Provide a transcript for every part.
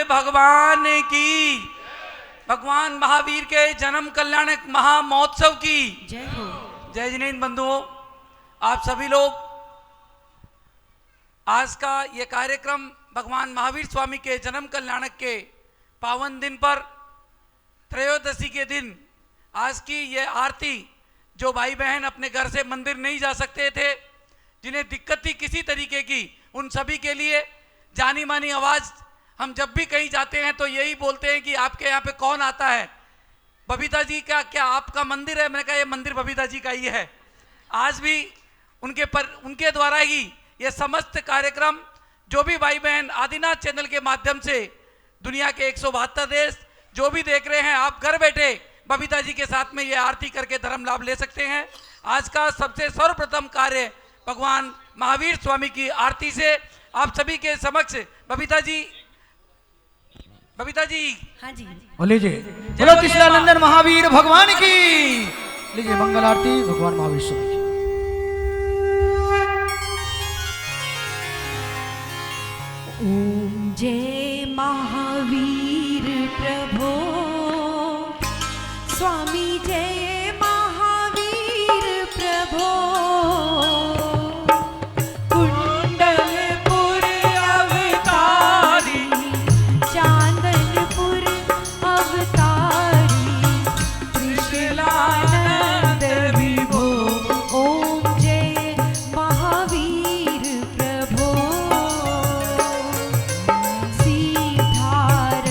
भगवान की, भगवान महावीर के जन्म कल्याणक महामहोत्सव की जय हो। जय जिनेन्द्र बंधुओं, आप सभी लोग आज का ये कार्यक्रम भगवान महावीर स्वामी के जन्म कल्याणक के पावन दिन पर त्रयोदशी के दिन आज की ये आरती, जो भाई बहन अपने घर से मंदिर नहीं जा सकते थे, जिन्हें दिक्कत थी किसी तरीके की, उन सभी के लिए जानी मानी आवाज़। हम जब भी कहीं जाते हैं तो यही बोलते हैं कि आपके यहाँ पे कौन आता है, बबीता जी का क्या आपका मंदिर है? मैंने कहा ये मंदिर बबीता जी का ही है। आज भी उनके द्वारा ही ये समस्त कार्यक्रम, जो भी भाई बहन आदिनाथ चैनल के माध्यम से दुनिया के 172 देश जो भी देख रहे हैं, आप घर बैठे बबीता जी के साथ में ये आरती करके धर्म लाभ ले सकते हैं। आज का सबसे सर्वप्रथम कार्य भगवान महावीर स्वामी की आरती से आप सभी के समक्ष बबीता जी हाँ जी, लीजिए बोलो कृष्णानंदन महावीर भगवान की। लीजिए मंगल आरती भगवान महावीर स्वामी की। ओम जय महावीर प्रभो स्वामी, जय महावीर प्रभो। कुंडलपुर अवतारी, चांदनपुर अवतारी, त्रिशूलानंद विभो। ओम जय महावीर प्रभो। सीधार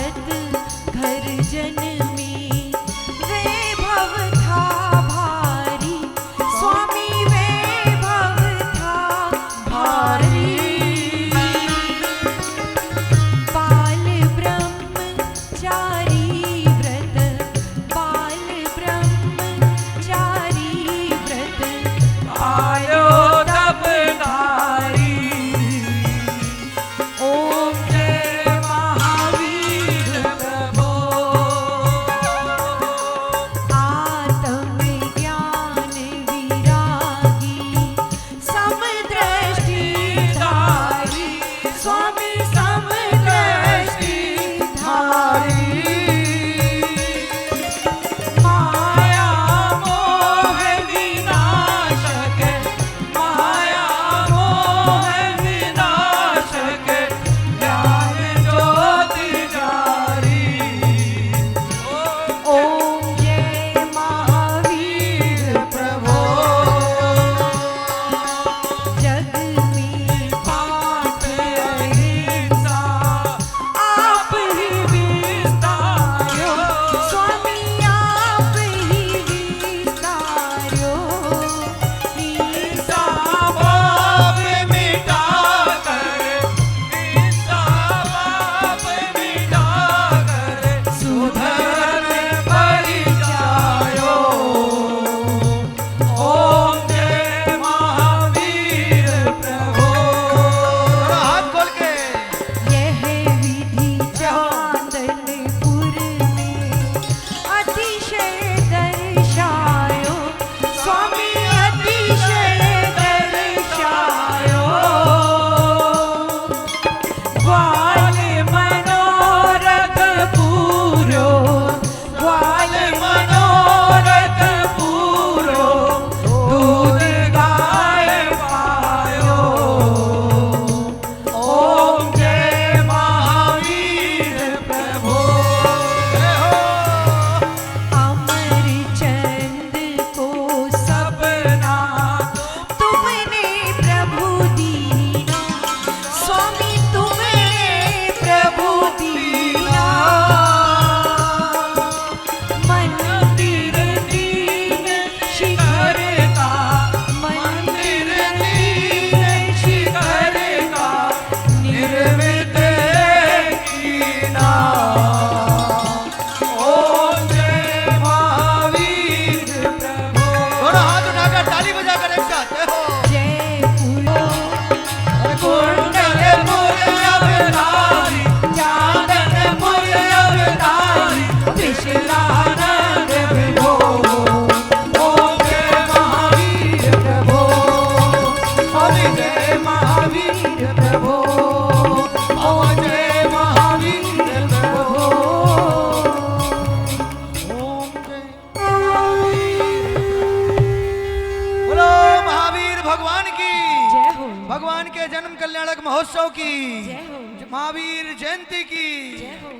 महोत्सव की, जय हो। महावीर जयंती की। जय हो।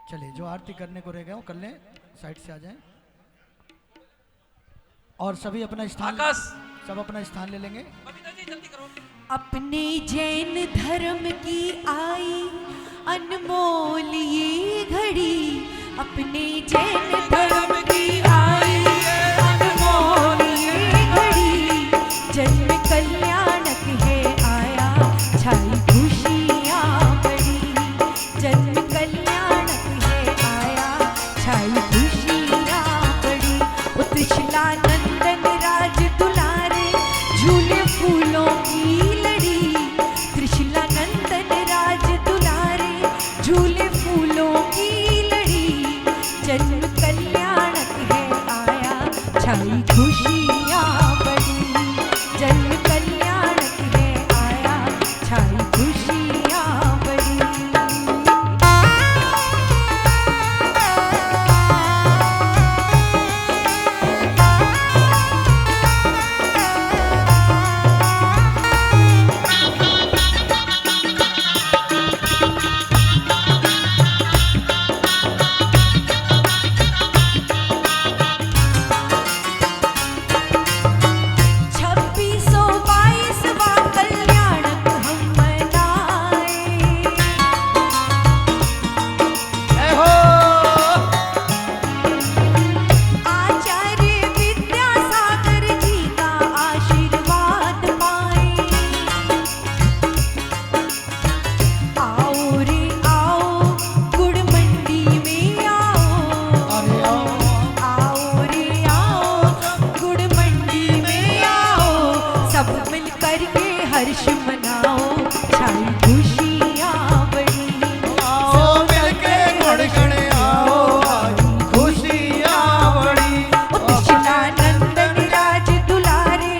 चलिए, जो आरती करने को रह गए हो कर लें, साइड से आ जाएं और सभी अपना स्थान, आकाश सब अपना स्थान ले लेंगे। बबीता जी जल्दी करो। अपने जैन धर्म की आई अनमोल ये घड़ी, अपने जैन धर्म की आई अनमोल ये घड़ी, जन्म कल्याणक है आया छाई खुशियाँ बड़ी, जन्म कल्याणक है आया छाई खुशियाँ बड़ी। ओ त्रिशला नंदन राज दुलारे झूले फूलों की लड़ी, त्रिशला नंदन राज दुलारे झूले फूलों की लड़ी, जन्म कल्याणक है आया छाई खुशियाँ बड़ी, जन्म कल्याणक है आया छाई खुशियाँ बड़ी। हर्ष मनाओ छाई खुशियाँ बड़ी, आओ मिलके गुणगण आओ खुशियाँ बड़ी। त्रिशला नंदन राज दुलारे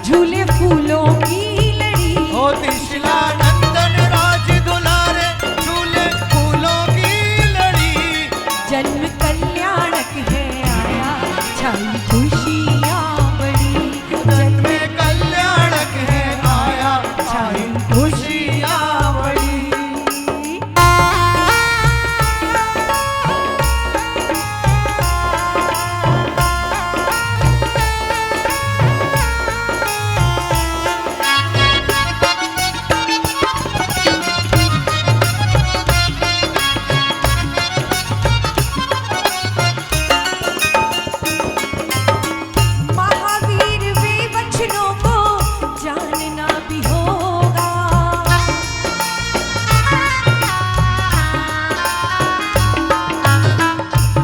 झूले फूलों की लड़ी, ओ त्रिशला नंदन राज दुलारे झूले फूलों की लड़ी, जन्म कल्याणक है आया छाई खुशियाँ बड़ी, जन्म कल्याणक है आया छाई खुशियाँ बड़ी। महावीर वे वचनों को जानना भी होगा,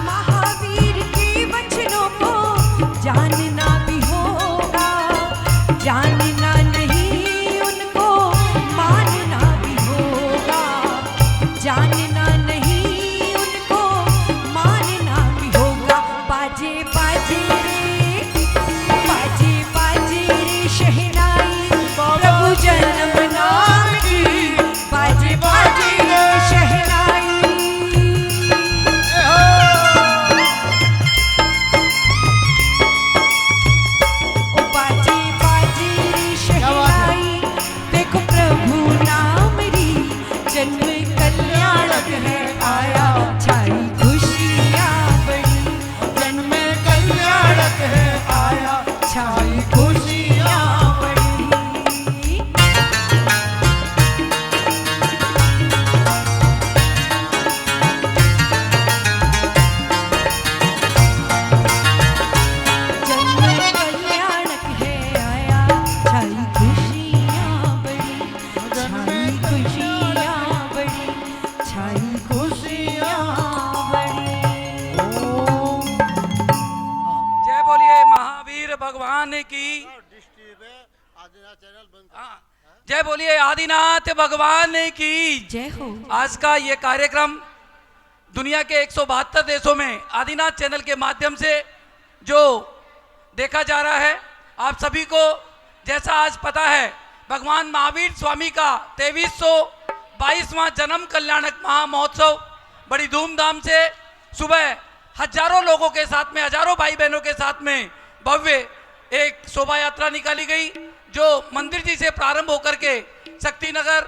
महावीर के वचनों को जानना भी होगा, जानना नहीं उनको मानना भी होगा, जानना नहीं उनको मानना भी होगा। बाजे बाजे रे बाजे बाजे रे शहनाई प्रभु जन्म नाम की, बाजे बाजे रे शहनाई, ओ बाजे बाजे रे शहनाई, देखो प्रभु नाम री, जन्म कल्याणक है आया छाई खुशियाँ बड़ी, जन्म कल्याणक है आया छाई खुशियाँ बड़ी। जन्म कल्याणक है आया छाई खुशियाँ बड़ी, छाई खुशियाँ बड़ी, छाई खुशियाँ बड़ी। जय बोलिए महावीर भगवान की। हाँ, जय बोलिए आदिनाथ भगवान की। जय हो। आज का ये कार्यक्रम दुनिया के 172 देशों में आदिनाथ चैनल के माध्यम से जो देखा जा रहा है, आप सभी को जैसा आज पता है, भगवान महावीर स्वामी का 2322वां जन्म कल्याणक महा महोत्सव बड़ी धूमधाम से सुबह हजारों लोगों के साथ में, हजारों भाई बहनों के साथ में भव्य एक शोभा यात्रा निकाली गई, जो मंदिर जी से प्रारंभ होकर के शक्ति नगर,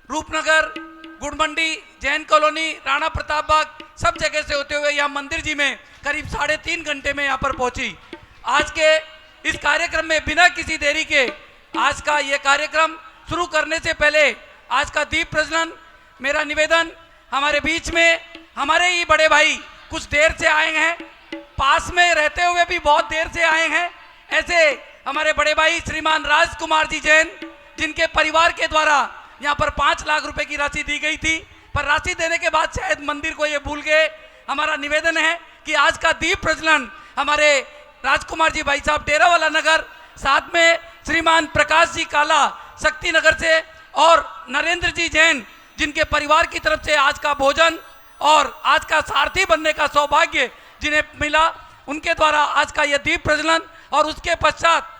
रूपनगर, गुड़मंडी, जैन कॉलोनी, राणा प्रताप बाग सब जगह से होते हुए यहाँ मंदिर जी में करीब 3.5 घंटे में यहाँ पर पहुंची। आज के इस कार्यक्रम में बिना किसी देरी के आज का ये कार्यक्रम शुरू करने से पहले आज का दीप प्रज्वलन, मेरा निवेदन, हमारे बीच में हमारे ही बड़े भाई कुछ देर से आए हैं, पास में रहते हुए भी बहुत देर से आए हैं, ऐसे हमारे बड़े भाई श्रीमान राजकुमार जी जैन, जिनके परिवार के द्वारा यहाँ पर 5 लाख रुपए की राशि दी गई थी, पर राशि देने के बाद शायद मंदिर को ये भूल गए। हमारा निवेदन है कि आज का दीप प्रज्वलन हमारे राजकुमार जी भाई साहब डेरावाला नगर, साथ में श्रीमान प्रकाश जी काला शक्ति नगर से और नरेंद्र जी जैन, जिनके परिवार की तरफ से आज का भोजन और आज का सारथी बनने का सौभाग्य जिन्हें मिला, उनके द्वारा आज का यह दीप प्रज्वलन और उसके पश्चात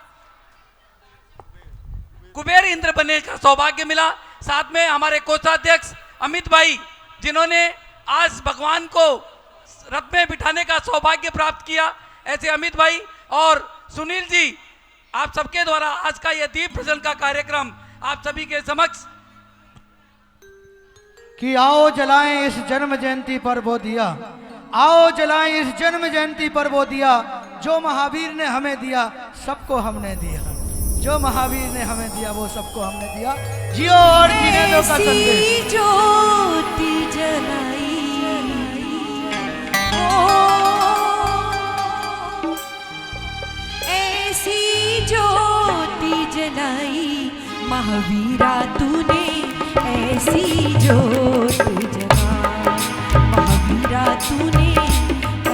कुबेर इंद्र बनने का सौभाग्य मिला। साथ में हमारे कोषाध्यक्ष अमित भाई, जिन्होंने आज भगवान को रथ में बिठाने का सौभाग्य प्राप्त किया, ऐसे अमित भाई और सुनील जी, आप सबके द्वारा आज का यह दीप प्रज्वलन का कार्यक्रम आप सभी के समक्ष कि आओ जलाएं इस जन्म जयंती पर वो दिया, आओ जलाएं इस जन्म जयंती पर वो दिया, जो महावीर ने हमें दिया सबको हमने दिया, जो महावीर ने हमें दिया वो सबको हमने दिया। जियो और जीने दो का संदेश। ऐसी ज्योति जलाई ऐसी ज्योति जलाई महावीरा तूने, ऐसी ज्योति जलाई महावीरा तूने,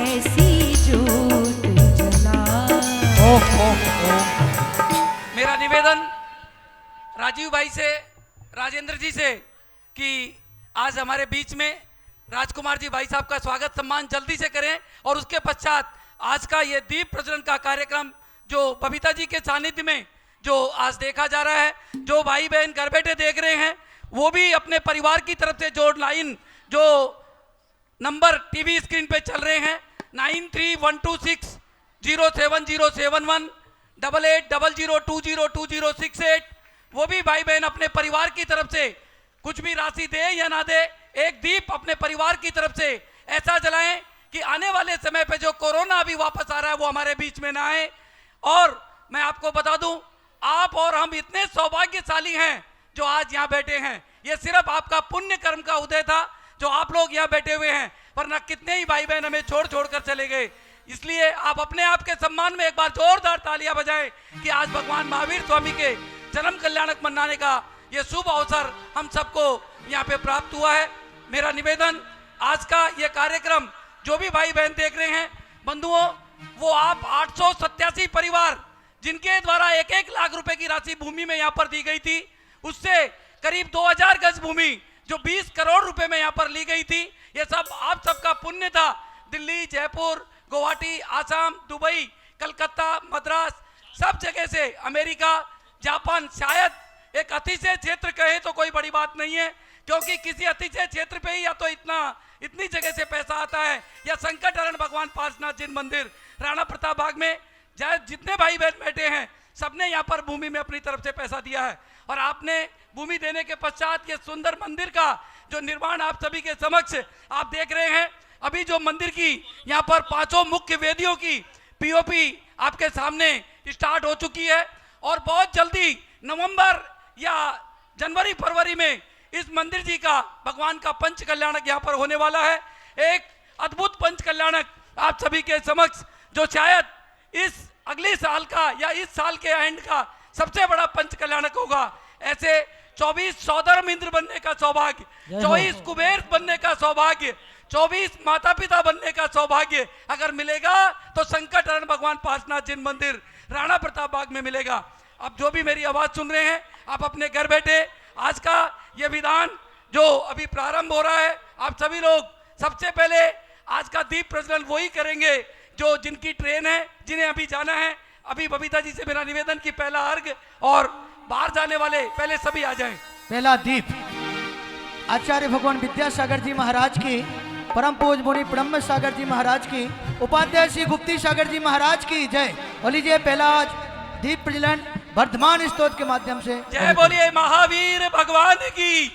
ऐसी ज्योति जलाई। मेरा निवेदन राजीव भाई से, राजेंद्र जी से कि आज हमारे बीच में राजकुमार जी भाई साहब का स्वागत सम्मान जल्दी से करें और उसके पश्चात आज का ये दीप प्रज्वलन का कार्यक्रम जो बबीता जी के सानिध्य में जो आज देखा जा रहा है, जो भाई बहन घर बैठे देख रहे हैं वो भी अपने परिवार की तरफ से जो लाइन जो नंबर टीवी स्क्रीन पे चल रहे हैं 9312607071 8800202068, वो भी भाई बहन अपने परिवार की तरफ से कुछ भी राशि दे या ना दे, एक दीप अपने परिवार की तरफ से ऐसा जलाएं कि आने वाले समय पे जो कोरोना अभी वापस आ रहा है वो हमारे बीच में ना आए। और मैं आपको बता दूं, आप और हम इतने सौभाग्यशाली हैं जो आज यहाँ बैठे हैं, ये सिर्फ आपका पुण्य कर्म का उदय था जो आप लोग यहाँ बैठे हुए हैं, वरना कितने ही भाई बहन हमें छोड़ छोड़ कर चले गए। इसलिए आप अपने आप के सम्मान में एक बार जोरदार तालियां बजाएं कि आज भगवान महावीर स्वामी के जन्म कल्याणक मनाने का ये शुभ अवसर हम सबको यहाँ पे प्राप्त हुआ है। मेरा निवेदन, आज का ये कार्यक्रम जो भी भाई बहन देख रहे हैं बंधुओं, वो आप 887 परिवार जिनके द्वारा 1-1 लाख रुपए की राशि भूमि में यहाँ पर दी गई थी, उससे करीब 2000 गज भूमि जो 20 करोड़ रुपए में यहाँ पर ली गई थी, ये सब आप सबका पुण्य था। दिल्ली, जयपुर, गुवाहाटी, आसाम, दुबई, कलकत्ता, मद्रास, सब जगह से, अमेरिका, जापान, शायद एक अतिशय क्षेत्र कहे तो कोई बड़ी बात नहीं है, क्योंकि किसी अतिशय क्षेत्र पे ही या तो इतनी जगह से पैसा आता है, या संकट हरण भगवान पार्श्वनाथ जिन मंदिर राणा प्रताप बाग में जितने भाई बहन बैठे हैं सबने यहाँ पर भूमि में अपनी तरफ से पैसा दिया है। और आपने भूमि देने के पश्चात ये सुंदर मंदिर का जो निर्माण आप सभी के समक्ष आप देख रहे हैं, अभी जो मंदिर की यहाँ पर 5 मुख्य वेदियों की पीओपी आपके सामने स्टार्ट हो चुकी है और बहुत जल्दी नवंबर या जनवरी फरवरी में इस मंदिर जी का भगवान का पंच कल्याणक यहाँ पर होने वाला है। एक अद्भुत पंच कल्याणक आप सभी के समक्ष जो शायद इस अगले साल का या इस साल के एंड का सबसे बड़ा पंच कल्याणक होगा। ऐसे 24 सौधर्म इंद्र बनने का सौभाग्य, 24 कुबेर बनने का सौभाग्य, 24 माता पिता बनने का सौभाग्य अगर मिलेगा तो संकट हरण भगवान पार्श्वनाथ जिन मंदिर राणा प्रताप बाग में मिलेगा। अब जो भी मेरी आवाज सुन रहे हैं, आप अपने घर बैठे आज का ये विधान जो अभी प्रारंभ हो रहा है, आप सभी लोग सबसे पहले आज का दीप प्रज्वलन वही करेंगे जो जिनकी ट्रेन है, जिन्हें अभी जाना है। अभी बबीता जी से मेरा निवेदन कि पहला अर्घ और बाहर जाने वाले पहले सभी आ जाएं। पहला दीप आचार्य भगवान विद्यासागर जी महाराज की, परम पूज्य मुनि ब्रह्म सागर जी महाराज की, उपाध्याय श्री गुप्ती सागर जी महाराज की जय। और लीजिए पहला दीप प्रज्वलन वर्धमान स्तोत्र के माध्यम से जय बोलिए महावीर भगवान की,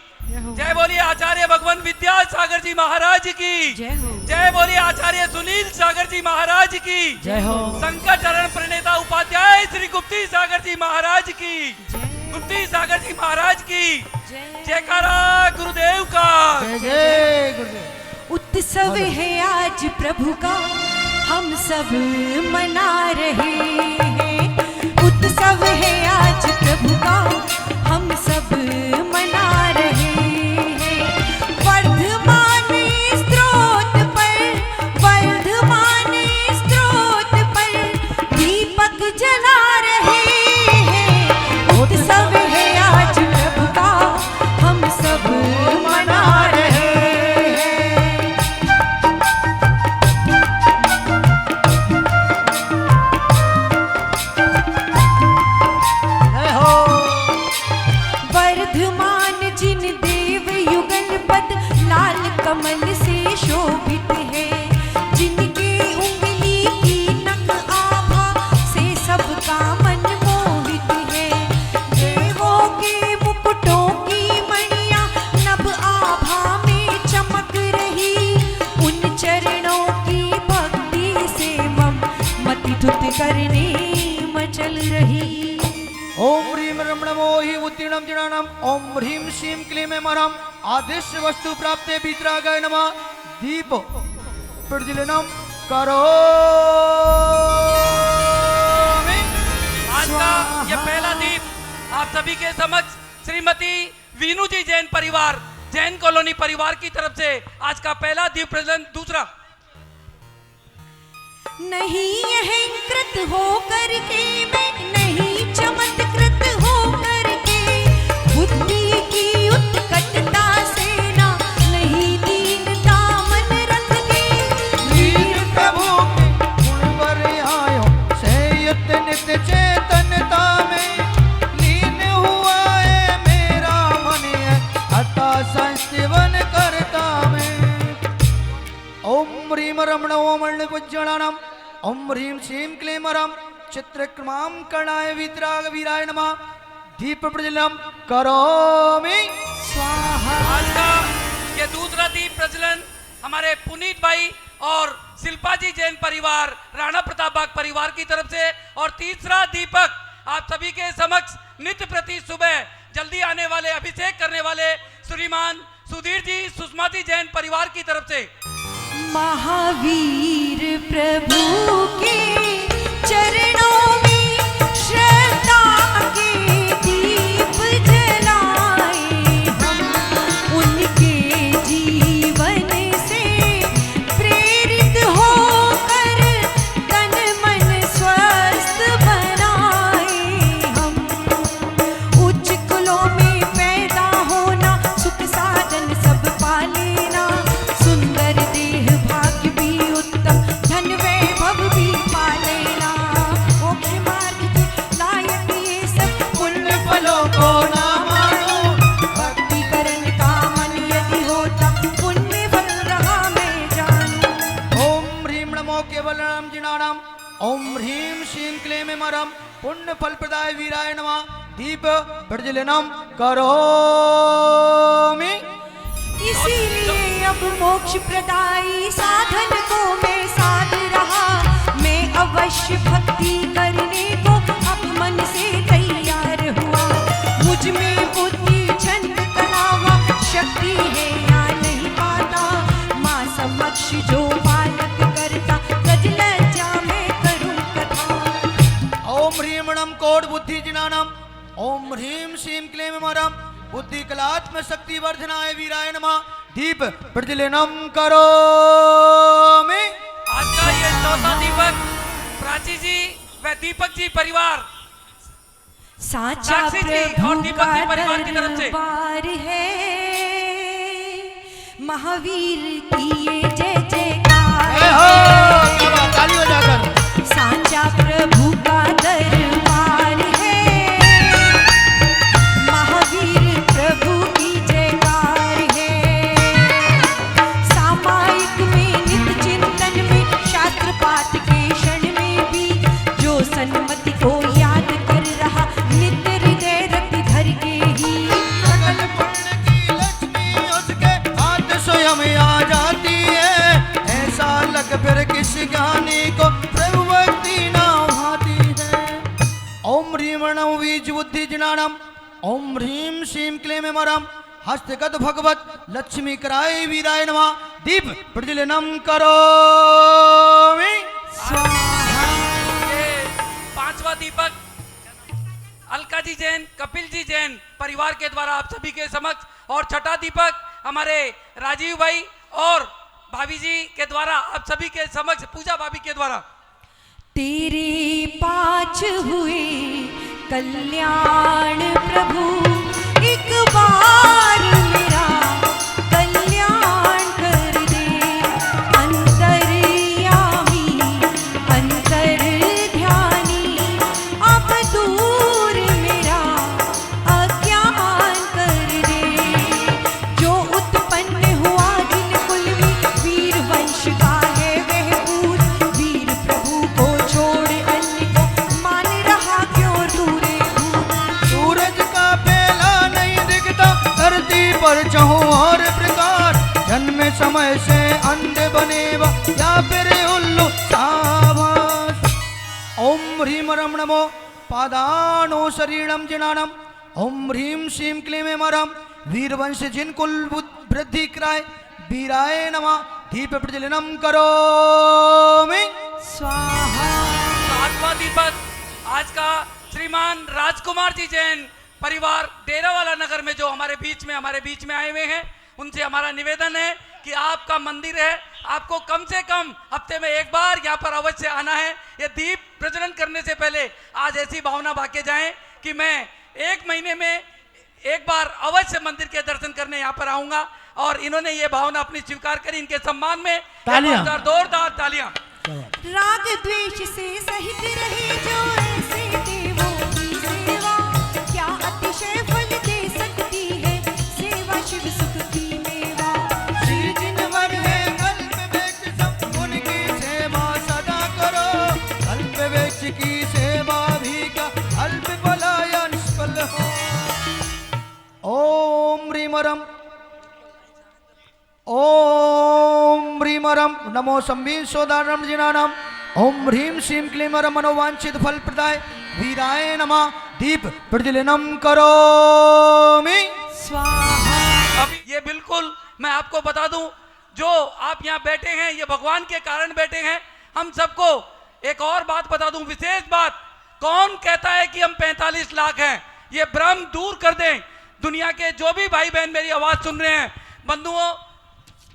जय बोलिए आचार्य भगवान विद्यासागर जी महाराज की, जय हो जय बोलिए आचार्य सुनील सागर जी महाराज की, जय हो संकट हरण प्रणेता उपाध्याय श्री गुप्ती सागर जी महाराज की, जय गुप्ती सागर जी महाराज की जय। जयकारा गुरुदेव का। जय जय गुरुदेव। उत्सव है आज प्रभु का, हम सब मना रहे हैं। उत्सव है आज प्रभु का, हम सब मना रहे हैं। वर्धमान स्रोत पर दीपक जला रहे हैं। उत्सव है आज प्रभु का, हम सब मना रहे हैं। जय हो वर्धमान जिन देव युगल पद लाल कमल से शोभित है, जिनके उंगली की नख आभा से सबका मन मोहित है। देवों के मुकुटों की मणियां नभ आभा में चमक रही, उन चरणों की भक्ति से मम मति धुत करने मचल रही। ओम ह्रीम रम नमो हि उत्तीर्णम जनानाम ओम ह्रीम श्रीम क्लीम मरम आदिश्य वस्तु प्राप्ते वितरागाय नमः। दीप प्रज्वलनम करो। आज का यह पहला दीप आप सभी के समक्ष श्रीमती वीनू जी जैन परिवार, जैन कॉलोनी परिवार की तरफ से आज का पहला दीप प्रज्वलन। दूसरा, नहीं अहंकृत हो करके मैं, नहीं चमत्कृत हो करके, बुद्धि की उत्कटता से ना, नहीं दीनता मन रख के। लीन प्रभु के गुण पर आयो संयुक्त नित्य चेतनता में, लीन हुआ है मेरा मन अतः संस्थिवन करता में। ओम ह्रीम रम नमो मण्डलपुज्जनानाम ओम ह्रीम श्रीम क्लीम रम चित्रक्रमां कर्णाय वितराग वीराय नमः। दीप प्रज्वलनम करोमि स्वाहा। आज का ये दूसरा दीप प्रज्वलन हमारे पुनीत भाई और शिल्पा जी जैन परिवार, राणा प्रताप बाग परिवार की तरफ से। और तीसरा दीपक आप सभी के समक्ष नित्य प्रति सुबह जल्दी आने वाले अभिषेक करने वाले श्रीमान सुधीर जी सुषमा जी जैन परिवार की तरफ से। महावीर प्रभु के चरणों में श्रद्धा के दीप जलाए हम, उनके जीवन से प्रेरित होकर तन मन स्वस्थ बनाए हम। उच्च कुलों में पैदा होना, सुख साधन सब पा लेना, सुंदर देह भाग्य भी उत्तम, धन वैभव भी पा लेना। मोक्ष मार्ग के लायक ये सब पुण्य फलों को ना मानो, भक्ति करने का मन यदि होता, पुण्य फल रहा मैं जानू। ओम ह्रीम नमो केवलम जिनानाम ओम ह्रीम श्रीम क्लीम मरम पुण्य फल प्रदाय वीराय नमः। दीप प्रज्वलनम करोमि। इसीलिए अब मोक्ष प्रदायी साधन को मैं साध रहा, मैं अवश्य भक्ति करने को अब मन से तैयार हुआ। मुझ में बुद्धि छंद कलावा शक्ति है या नहीं पाता, माँ समक्ष जो बालक करता, गज लज्जा में करूं कथा। ओम ह्रीम नम कोड बुद्धि जिनानाम ओम ह्रीम श्रीम क्लीम मरम बुद्धि कलात्म शक्ति वर्धनाय वीराय नमः। दीप प्रज्वलनम करोमि। आज का ये चौथा दीपक प्राची जी व दीपक जी परिवार, साचा साक्षी जी और प्रभु दीपक का जी परिवार की तरफ से। दरबार है, महावीर की ये जय जयकार जय हो। है। क्या बात, ताली बजाकर। साचा प्रभु का दरबार है, महावीर प्रभु की जयकार है। सामायिक में नित्य चिंतन में, शास्त्र पाठ के क्षण में भी, जो सन्मति को याद कर रहा, हमें आ जाती है, ऐसा लग फिर किस ज्ञानी को प्रभु भक्ति ना भाती है। ओम ह्रीं वर्णम बीज बुद्धि ज्ञानम, ओम ह्रीं श्रीं क्लीं मरम, हस्तगत भगवत लक्ष्मी कराय वीराय नमः। दीप प्रज्वलनम करोमि। ये पांचवा दीपक अलका जी जैन, कपिल जी जैन परिवार के द्वारा आप सभी के समक्ष, और छठा दीपक हमारे राजीव भाई और भाभी जी के द्वारा आप सभी के समक्ष, पूजा भाभी के द्वारा। तेरे 5 हुए कल्याण प्रभु, एक बार मेरा कल्याण कर दे। अंतर्यामी अंतर्ध्यानी, अब दूर मेरा अज्ञान कर दे। जो उत्पन्न हुआ जिन कुल में, वीर वंश का है वह पूत, वीर प्रभु को छोड़ अन्य को मान रहा क्यों दूरे भूत। सूरज का पहला नहीं दिखता धरती पर चहुं और प्रकार, जन्म समय से अंधे बने वा या फिर उल्लू साभास। ओम ह्रीं रम नमो पादानो शरीरम जिनानम, ओम ह्रीं श्रीं क्लीं मरम, वीरवंश जिन कुल वृद्धि कराय वीराय नमः। दीप प्रज्वलनम करोमि। स्वाहा। सातवां दीपक आज का श्रीमान राजकुमार जी जैन परिवार डेरावाला नगर में जो हमारे बीच में आए हुए हैं, उनसे हमारा निवेदन है कि आपका मंदिर है, आपको कम से कम हफ्ते में एक बार यहाँ पर अवश्य आना है। ये दीप प्रज्वलन करने से पहले आज ऐसी भावना भाके जाएं कि मैं 1 महीने में एक बार अवश्य मंदिर के दर्शन करने यहाँ पर आऊंगा, और इन्होंने ये भावना अपनी स्वीकार करी। इनके सम्मान में तालियां। जोरदार तालियां। राग द्वेष से सहित रहे जो ऐसे देवों की सेवा, क्या अतिशय फल दे सकती है सेवा शिव सुख की मेवा। श्री जिनवर है कल्प वृक्ष सब, उनकी सेवा सदा करो। कल्प वृक्ष की सेवा भी का अल्प भलाया निष्फल हो। ओम ह्रीं रम, ओम ह्रीं रम नमो संबीन सोदारम जिनानम, ओम ह्रीं श्रीं क्लीं रम मनोवांछित फल प्रदाय वीराय नमः। दीप प्रज्वलनम करोमि। स्वाहा। अभी ये बिल्कुल मैं आपको बता दूं, जो आप यहाँ बैठे हैं ये भगवान के कारण बैठे हैं। हम सबको एक और बात बता दूं, विशेष बात, कौन कहता है कि हम 45 लाख हैं, ये भ्रम दूर कर दें। दुनिया के जो भी भाई बहन मेरी आवाज सुन रहे हैं, बंधुओं,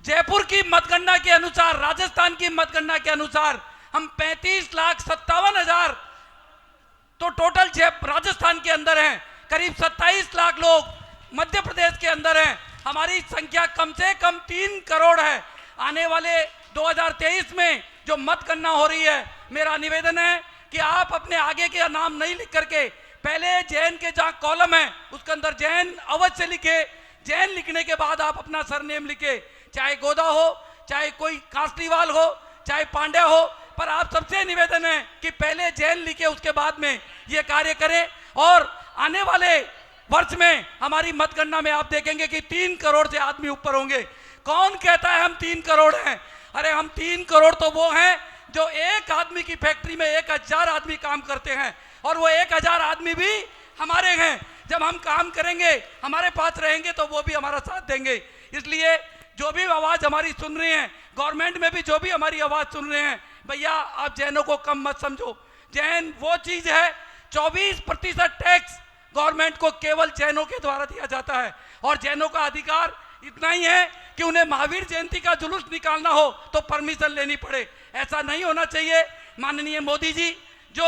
जयपुर की मतगणना के अनुसार, राजस्थान की मतगणना के अनुसार हम 35,57,000 तो टोटल राजस्थान के अंदर हैं। करीब 27 लाख लोग मध्य प्रदेश के अंदर हैं। हमारी संख्या कम से कम 3 करोड़ है। आने वाले 2023 में जो मतगणना हो रही है, मेरा निवेदन है कि आप अपने आगे के नाम नहीं लिख करके पहले जैन के जहाँ कॉलम है उसके अंदर जैन अवश्य लिखे। जैन लिखने के बाद आप अपना सरनेम लिखे, चाहे गोदा हो, चाहे कोई कांसलीवाल हो, चाहे पांड्या हो, पर आप सबसे निवेदन है कि पहले जैन लिखे, उसके बाद में ये कार्य करें। और आने वाले वर्ष में हमारी मतगणना में आप देखेंगे कि 3 करोड़ से आदमी ऊपर होंगे। कौन कहता है हम 3 करोड़ हैं? अरे हम 3 करोड़ तो वो हैं जो एक आदमी की फैक्ट्री में 1000 आदमी काम करते हैं, और वो 1000 आदमी भी हमारे हैं। जब हम काम करेंगे, हमारे पास रहेंगे, तो वो भी हमारा साथ देंगे। इसलिए जो भी आवाज हमारी सुन रहे हैं, गवर्नमेंट में भी जो भी हमारी आवाज सुन रहे हैं, भैया आप जैनों को कम मत समझो। जैन वो चीज है, 24% टैक्स गवर्नमेंट को केवल जैनों के द्वारा दिया जाता है, और जैनों का अधिकार इतना ही है कि उन्हें महावीर जयंती का जुलूस निकालना हो तो परमिशन लेनी पड़े। ऐसा नहीं होना चाहिए। माननीय मोदी जी, जो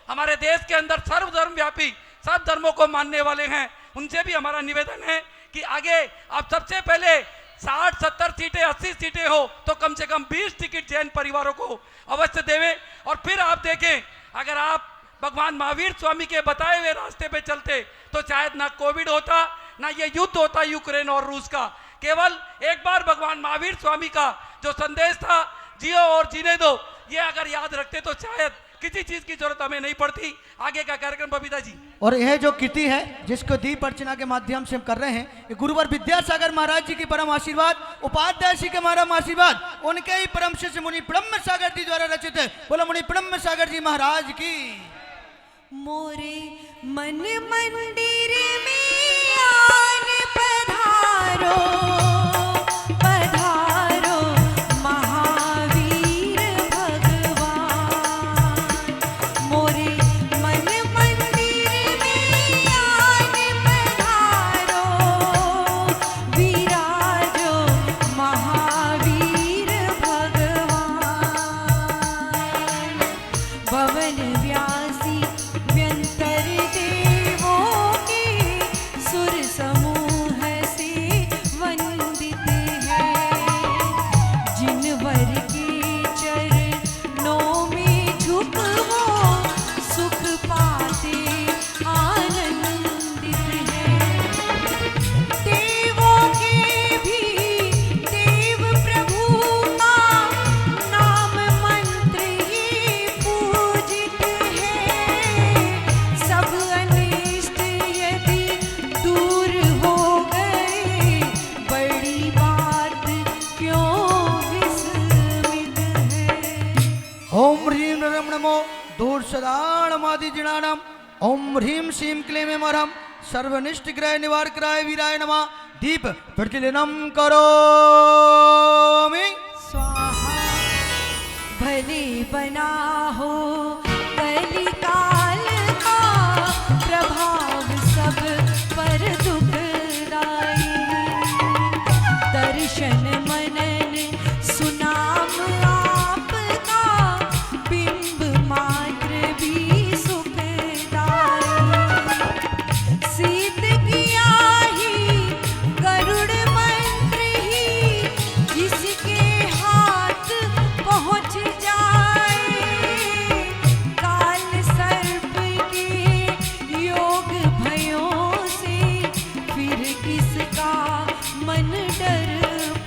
हमारे देश के अंदर सर्वधर्म व्यापी, सब धर्मों को मानने वाले हैं, उनसे भी हमारा निवेदन है कि आगे आप सबसे पहले 60, 70 सीटें, 80 सीटें हो तो कम से कम 20 टिकट जैन परिवारों को अवश्य देवे। और फिर आप देखें, अगर आप भगवान महावीर स्वामी के बताए हुए रास्ते पे चलते तो शायद ना कोविड होता, ना ये युद्ध होता यूक्रेन और रूस का। केवल एक बार भगवान महावीर स्वामी का जो संदेश था, जियो और जीने दो, ये अगर याद रखते तो शायद किसी चीज की जरूरत हमें नहीं पड़ती। आगे का कार्यक्रम बबीता जी। और यह जो कृति है जिसको दीप अर्चना के माध्यम से हम कर रहे हैं, ये गुरुवर विद्यासागर महाराज जी की परम आशीर्वाद, उपाध्याय जी के परम आशीर्वाद, उनके ही परम शिष्य मुनि ब्रह्म सागर जी द्वारा रचित है। बोलो मुनि ब्रह्म सागर जी महाराज की। मोरे मन मंदिर में आन पधारो, पधारो महावीर भगवान। मोरे मन मंदिर में आन पधारो, विराजो महावीर भगवान। भवन व्यासी व्यंतर देवों के सुर समूह से वंदित है। जिनवर के चरणों में झुक वो सुख पाते आनंदित है। देवों के भी देव प्रभु का नाम मंत्र ये पूजित है। सब अनिष्ट यदि दूर हो गए, बड़ी बात क्यों विस्मित है। ओम ह्रीं नरम नमो दूर सदाणमादि जिनानम। ओम ह्रीं श्रीं क्लीं मरहम सर्वनिष्ठ ग्रह निवारकाय वीराय नमः। दीप प्रज्वलनम करोमि। स्वाहा। भले बना हो कलिकाल का प्रभाव सब पर दुखदाई। दर्शन मनन सुनाम आपका, बिंब मात्र भी सुखदाई। सिद्ध किया ही गरुड़ मंत्र ही, जिसके हाथ पहुँच जाए। काल सर्प के योग भयों से फिर किसका मन डर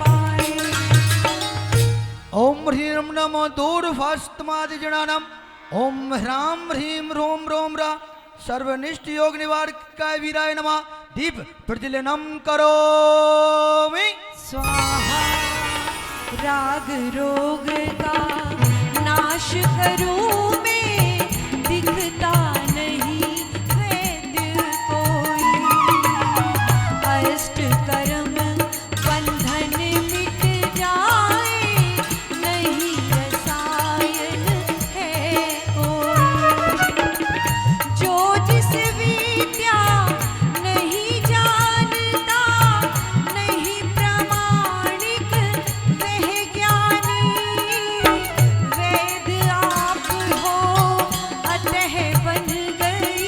पाए। ओम ह्रीं नमो दूरभाषतमादि जनानम। ओम ह्रां ह्रीं रोम रोम रा सर्वनिष्ठ योग निवारकाय वीराय नमः। दीप प्रज्वलनम करोमि। स्वाहा। राग रोग का नाश करूं मैं, दिखता नहीं वैद्य कोई। अष्ट कर्म बंधन मिट जाए, नहीं रसायन है कोई। जो जिस विद्या नहीं जानता, नहीं प्रामाणिक वह ज्ञानी। वेद आप हो अतः बन गई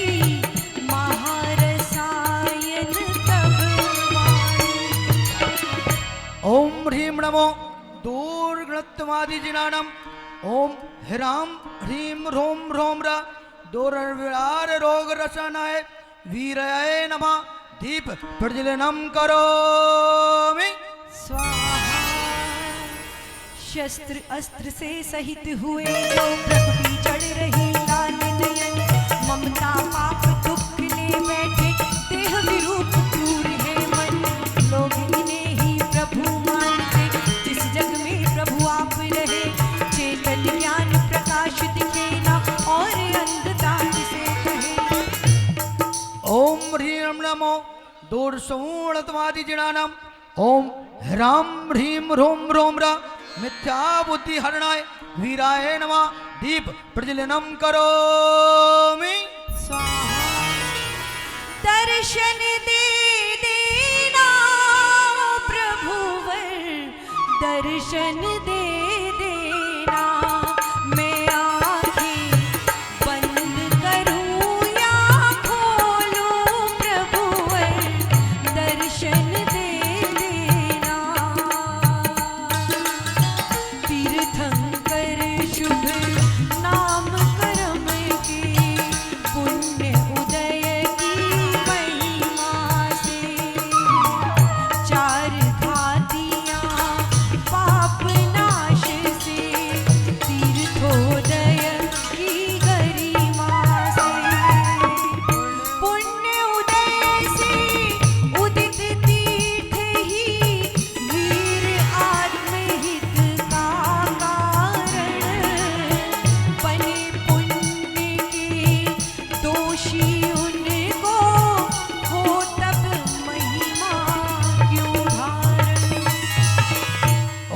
महारसायन तब वाणी। ओम ह्रीं नमो दूरगणत्वमादि जिनानम। ओम ह्रां ह्रीं रोम रोम रा दूरविरार रोग रसनाय वीराय नमः। दीप प्रज्वलनम करोमि। स्वाहा। शस्त्र अस्त्र से सहित हुए जो प्रकृति चढ़ रही लाल नयन। ममता पाप दुख ले बैठे, देह विरूप क्रूर है मन। लोग इन्हें ही प्रभु मानते, जिस जग में प्रभु आप रहे। चेतन ज्ञान प्रकाश दिखे ना, और अंधता जिसे कहे। ओम ह्रीं नमो दूरसमूढ़तमादि जिनानम। ओम ह्रां ह्रीं रोम रोम रा मिथ्या बुद्धि हरणाय वीराय नमः। दीप प्रज्वलनम करोमि। स्वाहा। दर्शन दे देना प्रभुवर, दर्शन दे देना। मैं आँखें बंद करूं या खोलूं प्रभुवर, दर्शन दे देना। तीर्थंकर शुभ नाम कर्म के, पुण्य उदय की महिमा से। चार घातियाँ पाप नाश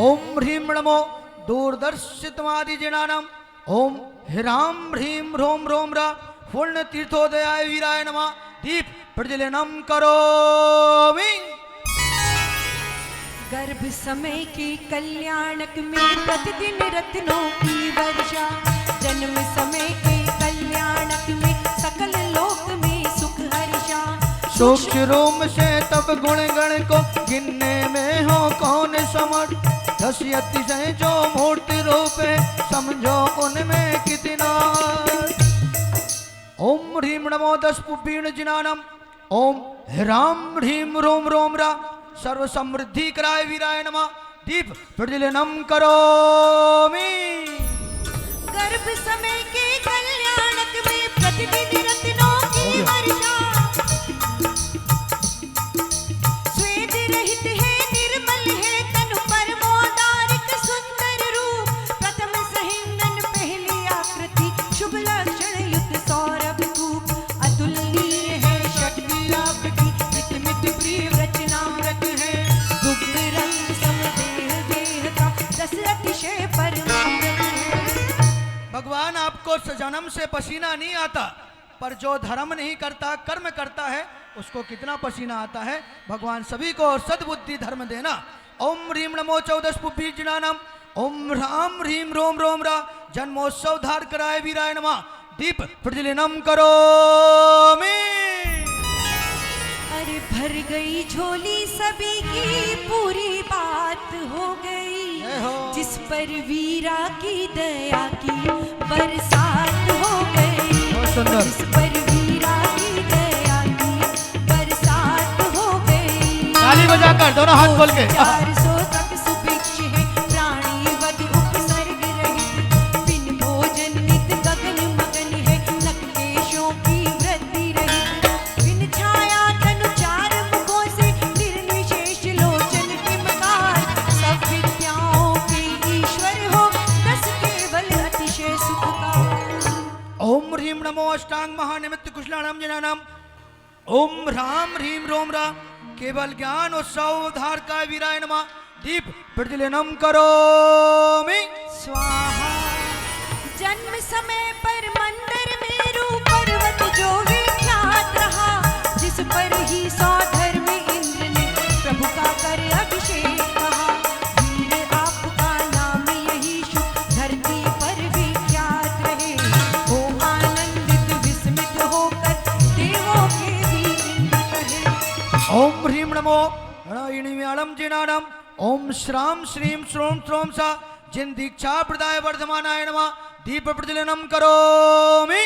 ओम ह्रीं नमो दूरदर्शितमादिजिनानाम ओम ह्रां ह्रीं ह्रों ह्रों रा पूर्ण तीर्थोदयाय वीराय नमः दीप प्रज्वलनम करोमि। गर्भ समय के कल्याणक में प्रतिदिन रत्नों की वर्षा, जन्म समय के कल्याणक में सकल लोक में सुख हर्षा। सूक्ष्म रूप से तब गुण गण को गिनने में हो कौन समर्थ, दस अतिशय जो मूर्ति रूप है समझो उनमें कितना। ओम ह्रीं नमो दस पुपीण जिनानम ओम ह्रां ह्रीं ह्रों ह्रों रा सर्व समृद्धि कराय वीराय नमः दीप प्रज्वलनम करोमि। गर्भ समय के कल्याणक में प्रतिदिन रत्नों की वर्षा, स्वेद रहित है निर्मल है तनु पर मोदारिक सुंदर रूप, प्रथम सहिंदन पहली आकृति शुभ लक्षण युक्त सौरभ कूप, अतुलनीय है षड्विलाप की मित प्रिय रचनामृत है, दुग्ध रंग समदेह देह का दस अतिशय परमामृत है। भगवान आपको जन्म से पसीना नहीं आता, पर जो धर्म नहीं करता कर्म करता है उसको कितना पसीना आता है। भगवान सभी को सद्बुद्धि धर्म देना। ओम ह्रीं नमो 14 पुपीजनानाम ओम ह्रां ह्रीं ह्रों ह्रों रा जन्मोत्सव धार कराय वीराय नमः दीप प्रज्वलनम करोमि। अरे भर गई झोली सभी की पूरी बात हो गई, जिस पर वीरा की दया की बरसात हो गई, जिस पर वीरा की दया की बरसात हो गई। ताली बजाकर दोनों हाथ खोल के 400 तक सुभिक्ष है प्राणी वध उपसर्ग रहित, बिन भोजन नित गगन मगन है नख केशों की वृद्धि रहित, बिन छाया तनु चार मुखों से निर्निशेष लोचन टिमकार, सब विद्याओं के ईश्वर हो दस केवल अतिशय सुखकार। ओम ह्रीं नमो अष्टांग महानिमित्त कुशलानाम जनानाम ओम ह्रां ह्रीं ह्रों रा केवल ज्ञान उत्सव धार का वीराय नमः दीप प्रज्वलनम करोमि। स्वाहा। जन्म समय पर मंदिर मेरु पर्वत जो विख्यात रहा, जिस पर ही सौधर्म इंद्र ने प्रभु का कर अभिषेक कहा, वीर आपका नाम यही शुभ धरती पर विख्यात रहे, हो आनंदित विस्मित होकर देवों के भी इंद्र कहे। ओम ह्रीं नमो णिव्यालम जिनानाम ओम श्रां श्रीं श्रों श्रों सा जिन दीक्षा प्रदाय वर्धमानाय नमः दीप प्रज्वलनम करोमि।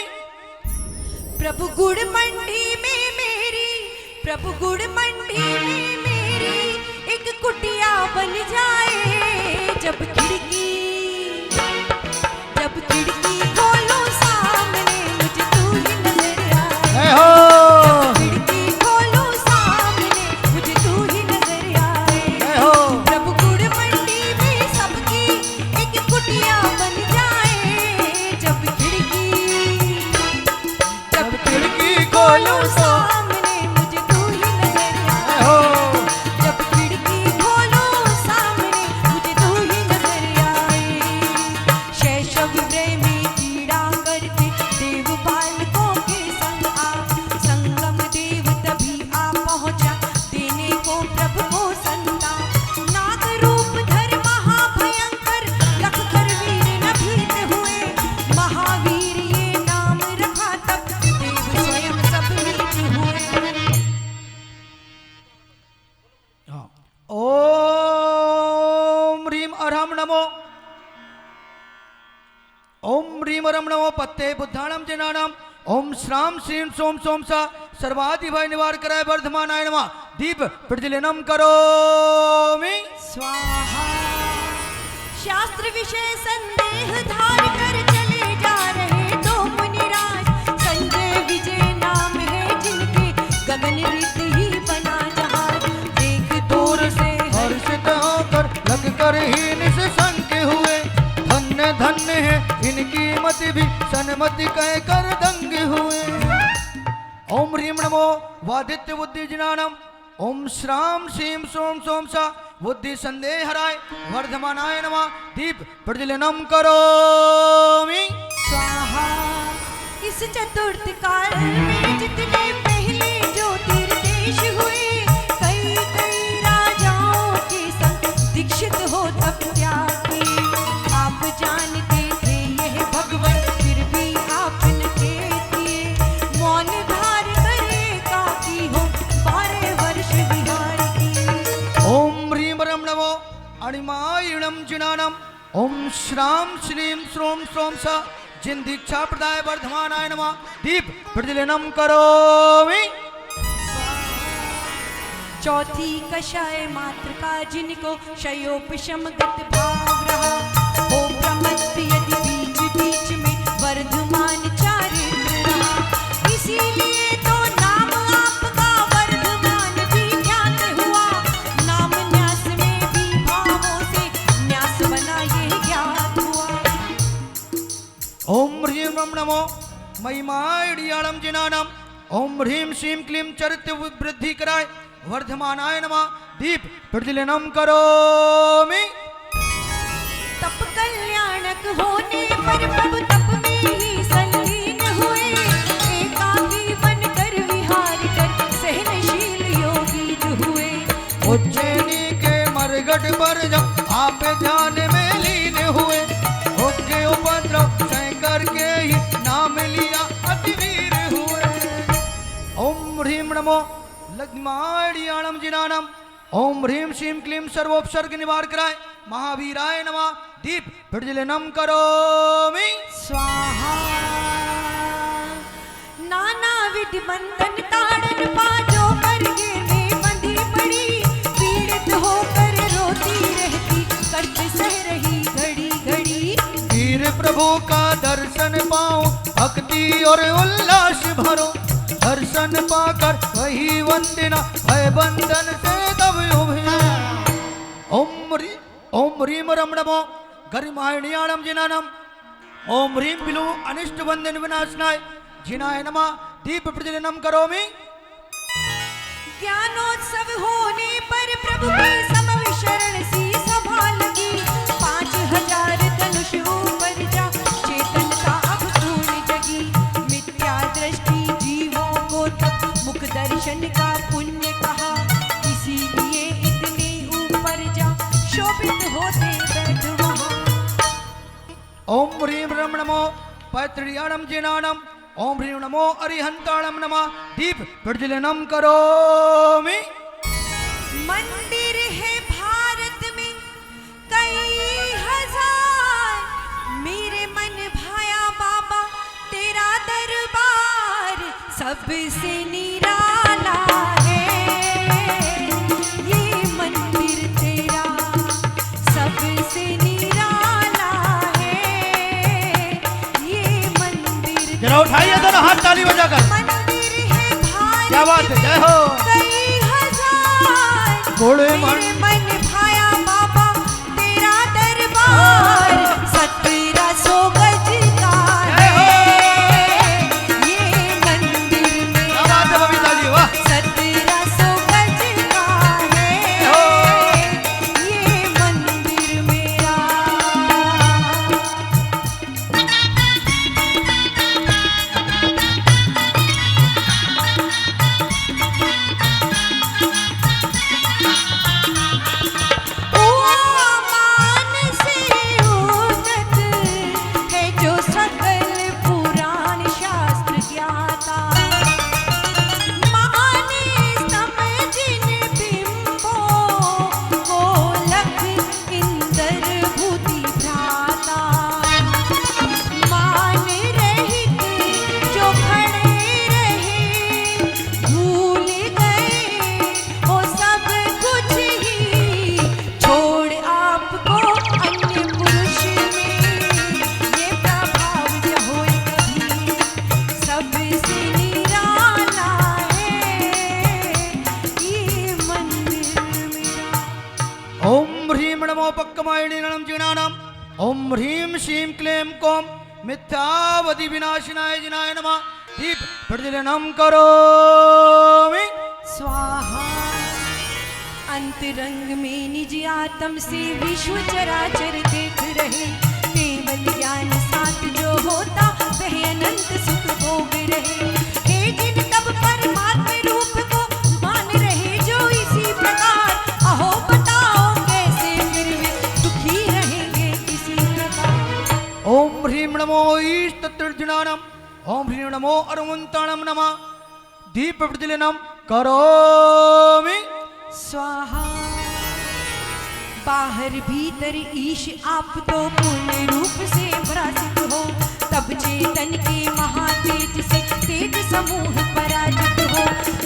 प्रभु गुड़ मंडी में मेरी, प्रभु गुड़ मंडी में मेरी एक कुटिया बन जाए, जब खिड़की खोलूं सामने मुझे तू ही नजर आए, जब खिड़की खोलूं सामने मुझे तू ही नजर आए, प्रभु गुड़ मंडी में सबकी एक कुटिया बन जाए, जब खिड़की खोलूं सामने मुझे तू ही नजर आए, जब खिड़की खोलूं सामने मुझे तू ही नजर आए। शैशव हृदय में कीड़ा करके देव बालकों के संग आ, संगम देव तभी आ पहुंचा देने को प्रभु को संता, नाग रूप धर महाभयंकर लख कर वीर न भीत हुए, महावीर ये नाम रखा तब देव स्वयं सब मीत हुए। ओम ह्रीं अरहम नमो ओम ह्रीं अरहम नमो पत्ते बुद्धाणम जनानाम ओम श्रां श्रीं सोम सोम सा सर्वादि भय निवार कराय वर्धमानाय नमः दीप प्रज्वलनम करोमि। स्वाहा। शास्त्र विषय संदेह धार कर चले जा रहे दो मुनिराज, संजय विजय नाम है जिनके गगन रित ही बना जहाज, देख दूर से हर्षित होकर लग कर ही निशंक हुए, धन्य धन्य है इनकी मति भी सन्मति कह कर दंग हुए। ओम ह्रीं नमो वादित्य बुद्धि जिनानम ओम श्रां श्रीं सोम सोम सा बुद्धि संदेह हराय वर्धमानाय नमः दीप प्रज्वलनम करोमि स्वाहा। इस चतुर्थ काल में जितने पहले ज्योतिर्देश हुए, कई कई राजाओं के संग दीक्षित हो तप त्याग किए। आप जानते थे यह भगवान, फिर भी आप न किए। मौन धार करे काकी हो 12 वर्ष विहार किए। ओम ह्रीं परम नमो अणिमायिणम जिनानम ओम श्राम श्रीं श्रोम श्रोम स जिन दीक्षा प्रदाय वर्धमानाय नमः दीप प्रज्वलनम करोमि। चौथी कषाय मात्र का जिनको शयोपशम गत भाग रहा, हो प्रमत्त यदि बीच बीच में वर्धमान चारित्र रहा। इसीलिए तो नाम आपका वर्धमान भी ज्ञात हुआ, नाम न्यास में भी भावों से न्यास बना ये ज्ञात हुआ। ओम ह्रीं परम नमो महिमायिणम जिनानम ओम ह्रीं श्रीं क्लीं चरित्र वृद्धि कराय वर्धमानाय नमः दीप प्रज्वलनम करोमि। तप कल्याणक होने पर प्रभु तप में ही संलीन हुए, एकाकी बनकर विहार कर सहनशील योगी जो हुए। उज्जैनी के मरघट पर जब आप ध्यान में लीन हुए, उग्र उपद्रव सह करके ही नाम लिया अतिवीर हुए। ओम ह्रीं नमो लग्माणियाणम जिनानम ओम ह्रीं श्रीं क्लीं सर्वोपसर्ग निवार कराय महावीराय नमः दीप प्रज्वलनम करोमि। स्वाहा। नाना विधि बंधन ताड़न पाजो कर में बंधी पड़ी, पीड़ित होकर रोती रहती कष्ट सह रही घड़ी घड़ी। वीर प्रभु का दर्शन पाओ भक्ति और उल्लास भरो, दर्शन पाकर वही वंदना भय बंधन से तब उभे। ओम ह्रीं परम नमो गरिमायिण्याणम जिनानम ओम ह्रीं बिलु अनिष्ट बंधन विनाशनाय जिनाय नमः दीप प्रज्वलनम करोमि। ज्ञानोत्सव होने पर प्रभु की समविशरण सी सभा लगी, 5000 धनुष ऊपर जा चेतनता अब पूर्ण जगी। मिथ्या दृष्टि जीवों को तब मुख दर्शन का पुण्य कहा, इसीलिए इतने ऊपर जा शोभित होते बैठ वहाँ। ओम ह्रीं परम नमो पैतृयाणम जिनानम ओम ह्रीं नमो अरिहंताणम नमः दीप प्रज्वलनम करोमि। मंदिर है भारत में कई हजार, मेरे मन भाया बाबा तेरा दरबार सबसे निराला है। ये मंदिर तेरा सबसे निराला है। ये मंदिर जरा उठाइए दोनों हाथ ताली बजाकर। मंदिर है भारत क्या बात है, जय हो। कई हजार, गोड़े मेरे मन भाया बाबा तेरा दरबार 1700 गज का है। ये मंदिर क्या बात है बबीता जी, वाह। 1700 गज का है। ये मंदिर मेरा। मान से उन्नत है जो सकल पुराण शास्त्र ज्ञाता, माने समझिन बिंबों को लख इंदर भूति भ्राता। मान रहित जो खड़े रहे भूल गए वो सब कुछ ही, छोड़ आपको अन्य पुरुष में ये प्रभाव जो होए कभी सबसे निराला है। ये मंदिर मेरा। ओम ह्रीं नमो पक्कमायिणीणम जिनानम ओम ह्रीं श्रीं क्लीं कौम मिथ्यावधि विनाशिनाय जिनाय नमः दीप प्रज्वलनम करोमि। स्वाहा। अंतरंग में निज आत्म से विश्व चराचर देख रहे, केवल ज्ञान साथ जो होता वह अनंत सुख भोग रहे। हे जिन तब परमात्मा रूप को मान रहे जो इसी प्रकार, अहो बताओ कैसे फिर वे दुखी रहेंगे इसी प्रकार। ओम ह्रीम नमो ईष्टत्रिज्ञानम, ओम ह्रीम नमो अरुवंताणम नमः, दीप प्रज्वलनम करोमि स्वाहा। बाहर भीतर ईश आप तो पूर्ण रूप से पराजित हो, तब चेतन के महातेज से तेज समूह पराजित हो।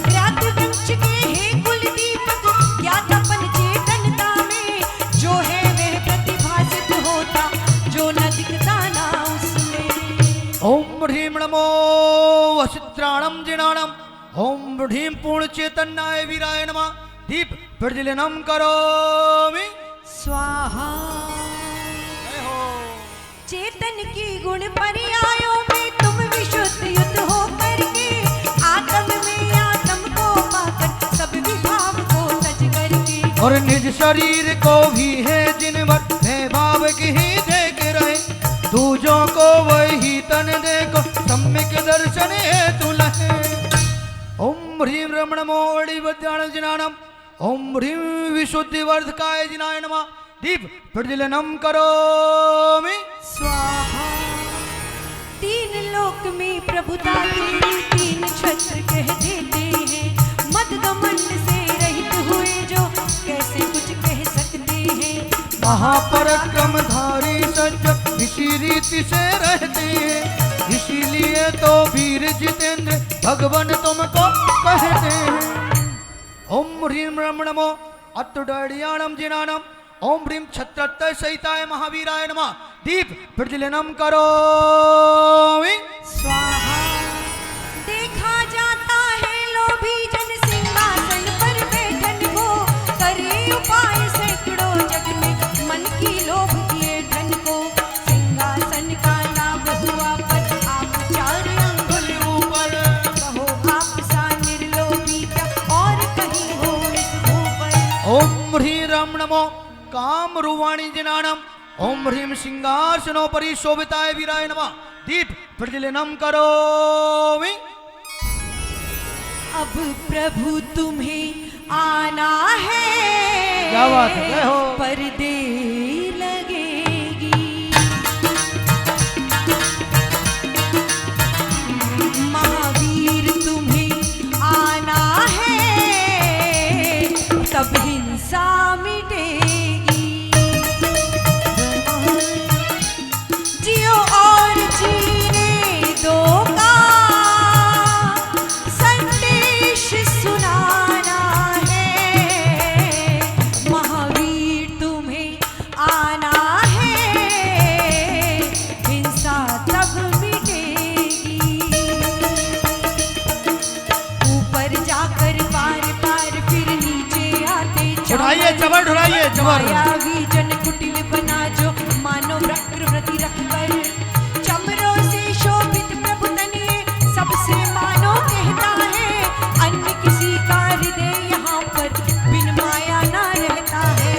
रात वृक्ष के हे कुल दीपक ज्ञातापन चेतनता में, जो है वह प्रतिभासित होता जो न दिखता ना उसमें। ओम ह्रीम नमो वसित्राणम जिनाणम, ओम ह्रीम पूर्ण चैतन्याय वीराय नमः, दीप प्रज्वलनम करोमि स्वाहा। चेतन की गुण पर्यायों में तुम विशुद्ध युक्त हो करके, आत्म में आत्म को पाकर सब विभाव को तज करके, और निज शरीर को भी है जिन भर भाव की ही देख रहे, दूजों को वही तन देखो सम्यक दर्शन है तुलहे। ओम ह्रीम रमण मोड़ी विद्याण जिनानम, ओम ह्रीम विशुद्धि वर्धकाय जिनाय नमः, दीप प्रज्वलनम करोमि स्वाहा। तीन लोक में प्रभुता तेरी तीन छत्र कह देते हैं, मद गमन से रहित हुए जो कैसे कुछ कह सकते हैं। महापराक्रमधारी सज्जन इसी रीति से रहते हैं, इसीलिए तो वीर जितेंद्र भगवान तुमको कहते हैं। ओम ह्रीम रम नमो अत्तुडयाणम जिनानम, ओम ह्रीम छत्रत्तय सहिताय महावीराय नमः, दीप प्रज्वलनम करोमि स्वाहा। देखा जाता है लोभी जन सिंहासन पर बैठन को, करे उपाय सैकड़ों जग में मन की लोभ किए धन को। सिंहासन का लाभ हुआ पर आप चार अंगुल ऊपर, कहो आप सा निर्लोभी क्या और कहीं हो इस भूपर। ओम ह्रीम रम नमो काम रुवाणी जिनानम, ओम ह्रीम सिंहासनोपरि शोभिताय वीराय नमः, दीप प्रज्वलनम करोमि। अब प्रभु तुम्हें आना है, क्या बात है, जय हो। पर देर लगेगी। महावीर तुम्हें आना है, तब हिंसा मिटेगी। जियो और जीने दो का संदेश सुनाना है, महावीर तुम्हें आना है, हिंसा तब मिटेगी। ऊपर जाकर बार बार फिर नीचे आते उठाइए चबर, उठाइए चबर। मायावी जन कुटिल बना जो मानो वक्रवृत्ति रखकर, चमरों से शोभित प्रभु तनिए सबसे मानो कहता है, अन्य किसी का हृदय यहाँ पर बिन माया ना रहता है।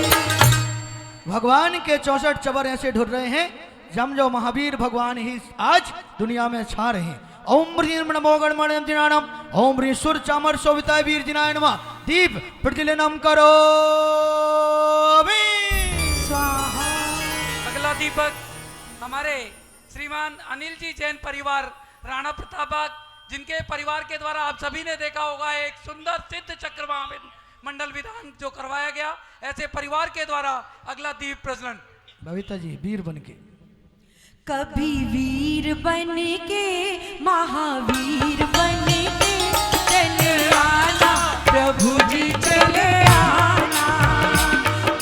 भगवान के 64 चबर ऐसे ढुर रहे हैं जम जो महावीर भगवान ही आज दुनिया में छा रहे हैं। ओम ह्रीम नमो गणमणम जिनानम, ओम ह्रीम सुर चामर शोभिताय वीर जिनाय नमः, दीप प्रज्वलनम करोमि स्वाहा। अगला दीपक हमारे श्रीमान अनिल जी जैन परिवार राणा प्रतापबाग, जिनके परिवार के द्वारा आप सभी ने देखा होगा एक सुंदर सिद्ध चक्र मंडल विधान जो करवाया गया, ऐसे परिवार के द्वारा अगला दीप प्रज्वलन। बबीता जी वीर बन के, कभी वीर बन के महावीर बन के चले आना, प्रभु जी चले आना।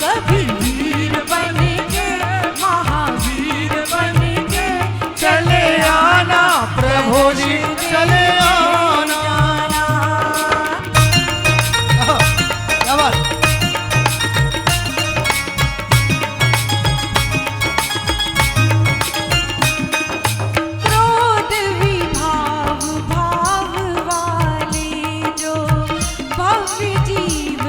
कभी वीर बन के महावीर बन के चले आना, प्रभु जी चले आना। क्या बात। क्रोध विभाव भाव वाले जो भव्य जीव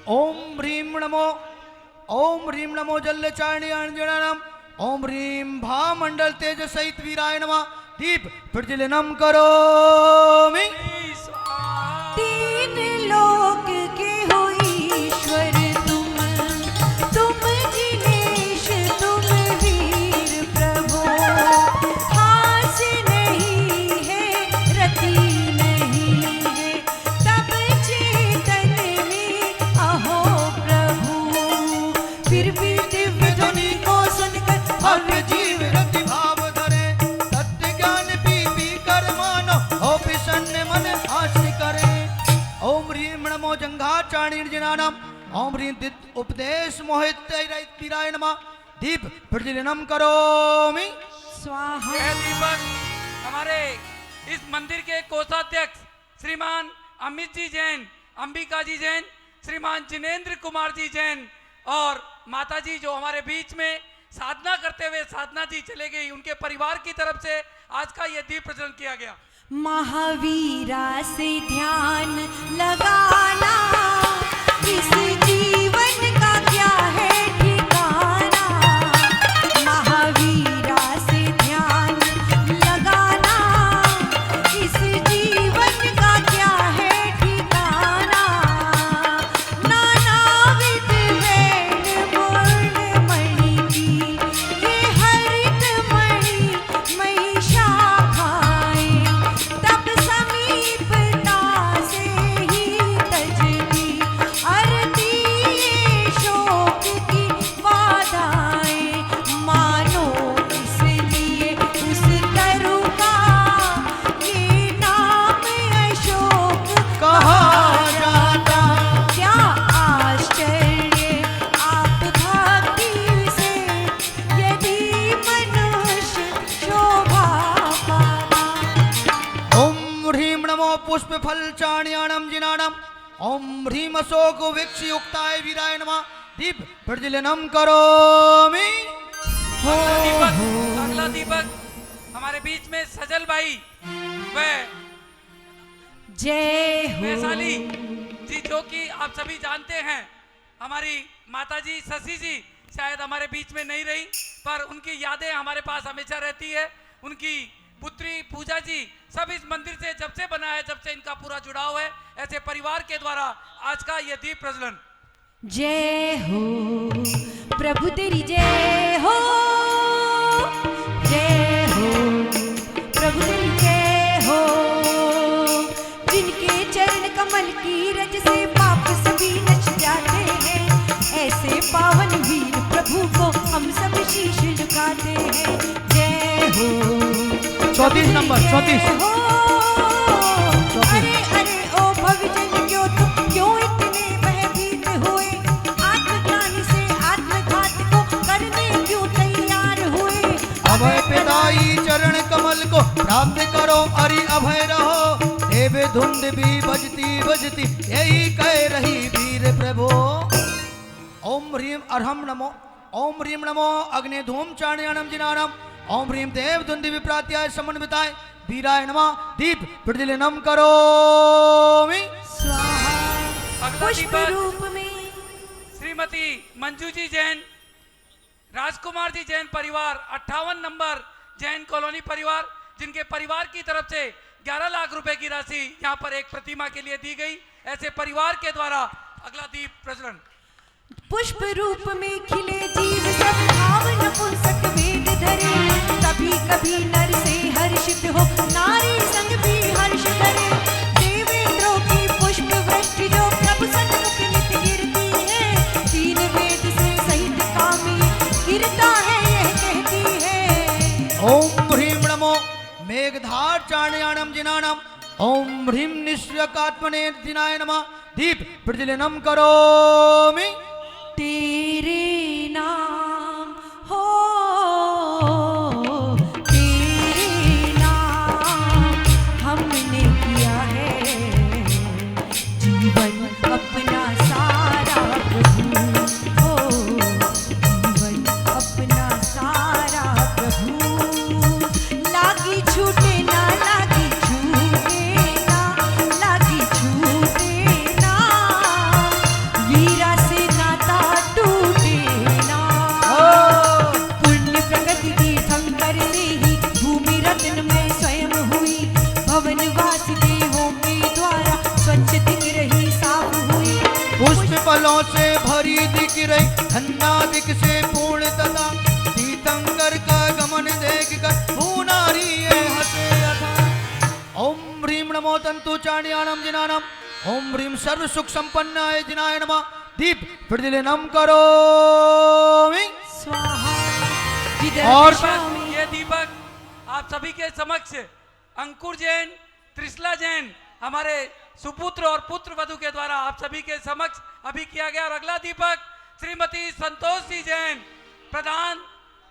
ओम ह्रीं नमो जल्लचारिण्याणाम ओम ह्रीं भामंडल तेज सहित वीराय नमः दीप प्रज्वलनम करोमि। तीन लोक के हो ईश्वर तुम जिनेश तुम वीर प्रभु। हास नहीं है रति नहीं है तब चेतन में अहो प्रभु। फिर भी दिव्य ध्वनि को सुनकर भव्य जीव रति भाव धरे सत्य ज्ञान पी कर मानो हो प्रसन्न मन आशी करे। ओम ह्रीं नमो जंघाचारिण्याणाम ओम ह्रीं दित उपदेश मोहित वीराय नमः दीप प्रज्वलनम करोमि। स्वाहा। यह दीपक हमारे इस मंदिर के कोषाध्यक्ष श्रीमान अमित जी जैन, अंबिका जी जैन, श्रीमान जिनेंद्र कुमार जी जैन और माता जी जो हमारे बीच में साधना करते हुए साधना जी चले गई, उनके परिवार की तरफ से आज का यह दीप प्रज्वलन किया गया। महावीरा से ध्यान लगाना इस जीवन का क्या है ठिकाना। महावीरा से ध्यान लगाना इस जीवन का क्या है ठिकाना। नानाविध वैन मूर्ण मणि की ये हरित मणि महिषाखाएं तब समीपता से ही तजती अरती ये शोक की बाधाएं। मानो इसलिए उस तरु का ये नाम अशोक कहा जाता। क्या आश्चर्य आप भक्ति से यदि मनुष्य शोभा पाता। ओम ह्रीं नमो पुष्प फल चाण्याणम जिनाणम ओम ह्रीं अशोक वृक्ष युक्ताय वीराय नमः दीप प्रज्वलनम करोमि। अगला दीपक हमारे बीच में सजल भाई व जय हो। वैशाली जी जो कि आप सभी जानते हैं, हमारी माता जी शशि जी शायद हमारे बीच में नहीं रही पर उनकी यादें हमारे पास हमेशा रहती है। उनकी पुत्री पूजा जी सब इस मंदिर से जब से बना है, जब से इनका पूरा जुड़ाव है, ऐसे परिवार के द्वारा आज का ये दीप प्रज्वलन। जय हो प्रभु तेरी जय हो। जय हो प्रभु तेरी जय हो। जिनके चरण कमल की रज से पाप सभी नच जाते हैं, ऐसे पावन वीर प्रभु को हम सब शीश झुकाते हैं। जय हो 34 नंबर 34। हो। अरे अरे ओ भविजन क्यों इतने भयभीत हुए। आत्मज्ञानी से आत्मघात को करने क्यों तैयार हुए। अभय पिताई चरण कमल को प्राप्त करो अरि अभय रहो। देव धुंध भी बजती बजती यही कह रही वीर प्रभु। ओम ह्रीं अर्हम नमो ओम ह्रीं नमो अग्नि धूम चाण्याणम जिनाणम ओम ह्रीं देव धुंध विप्रात्याय समन्विताय वीराय नमः दीप प्रज्वलनम करोमि। स्वाहा। अगला पुष्प दीपक रूप में श्रीमती मंजू जी जैन, राजकुमार जी जैन परिवार 58 नंबर जैन कॉलोनी परिवार, जिनके परिवार की तरफ से 11 लाख रुपए की राशि यहाँ पर एक प्रतिमा के लिए दी गई। ऐसे परिवार के द्वारा अगला दीप प्रज्वलन। पुष्प रूप में खिले जीव सब भाव नपुंसक वेद धरे। कभी कभी नर से हर्षित हो नारी संग भी हर्ष करे। देवेंद्रों की पुष्प वृष्टि जो प्रभु सन्मुख नित्य गिरती है। तीन वेद से सहित कामी गिरता है यह कहती है। ओम ह्रीं नमो मेघधार चाण्याणम जिनाणम ओम ह्रीं निश्चकात्मने दिनाय नमः दीप प्रज्वलनम करोमि। तेरे नाम हो तेरे नाम हमने किया है जीवन अपना सारा प्रभु हो। जीवन अपना सारा प्रभु। लागी छूटे ना लागी छूटे ना लागी छूटे ना। वीर पुष्प फलों से भरी दिख रही धन्यादिक से पूर्ण तथा तीर्थंकर का गमन देख कर भूनारी ये हसे अथा। ओम ह्रीम नमो तंतु चाण्याणम जिनानम ओम ह्रीम सर्व सुख संपन्नाय जिनाय नमः। दीप प्रज्वलनम करोमि स्वाहा। जिधर और दिशा में ये दीपक आप सभी के समक्ष अंकुर जैन, त्रिशला जैन, हमारे सुपुत्र और पुत्र वधु के द्वारा आप सभी के समक्ष अभी किया गया। और अगला दीपक श्रीमती संतोष जी जैन, प्रधान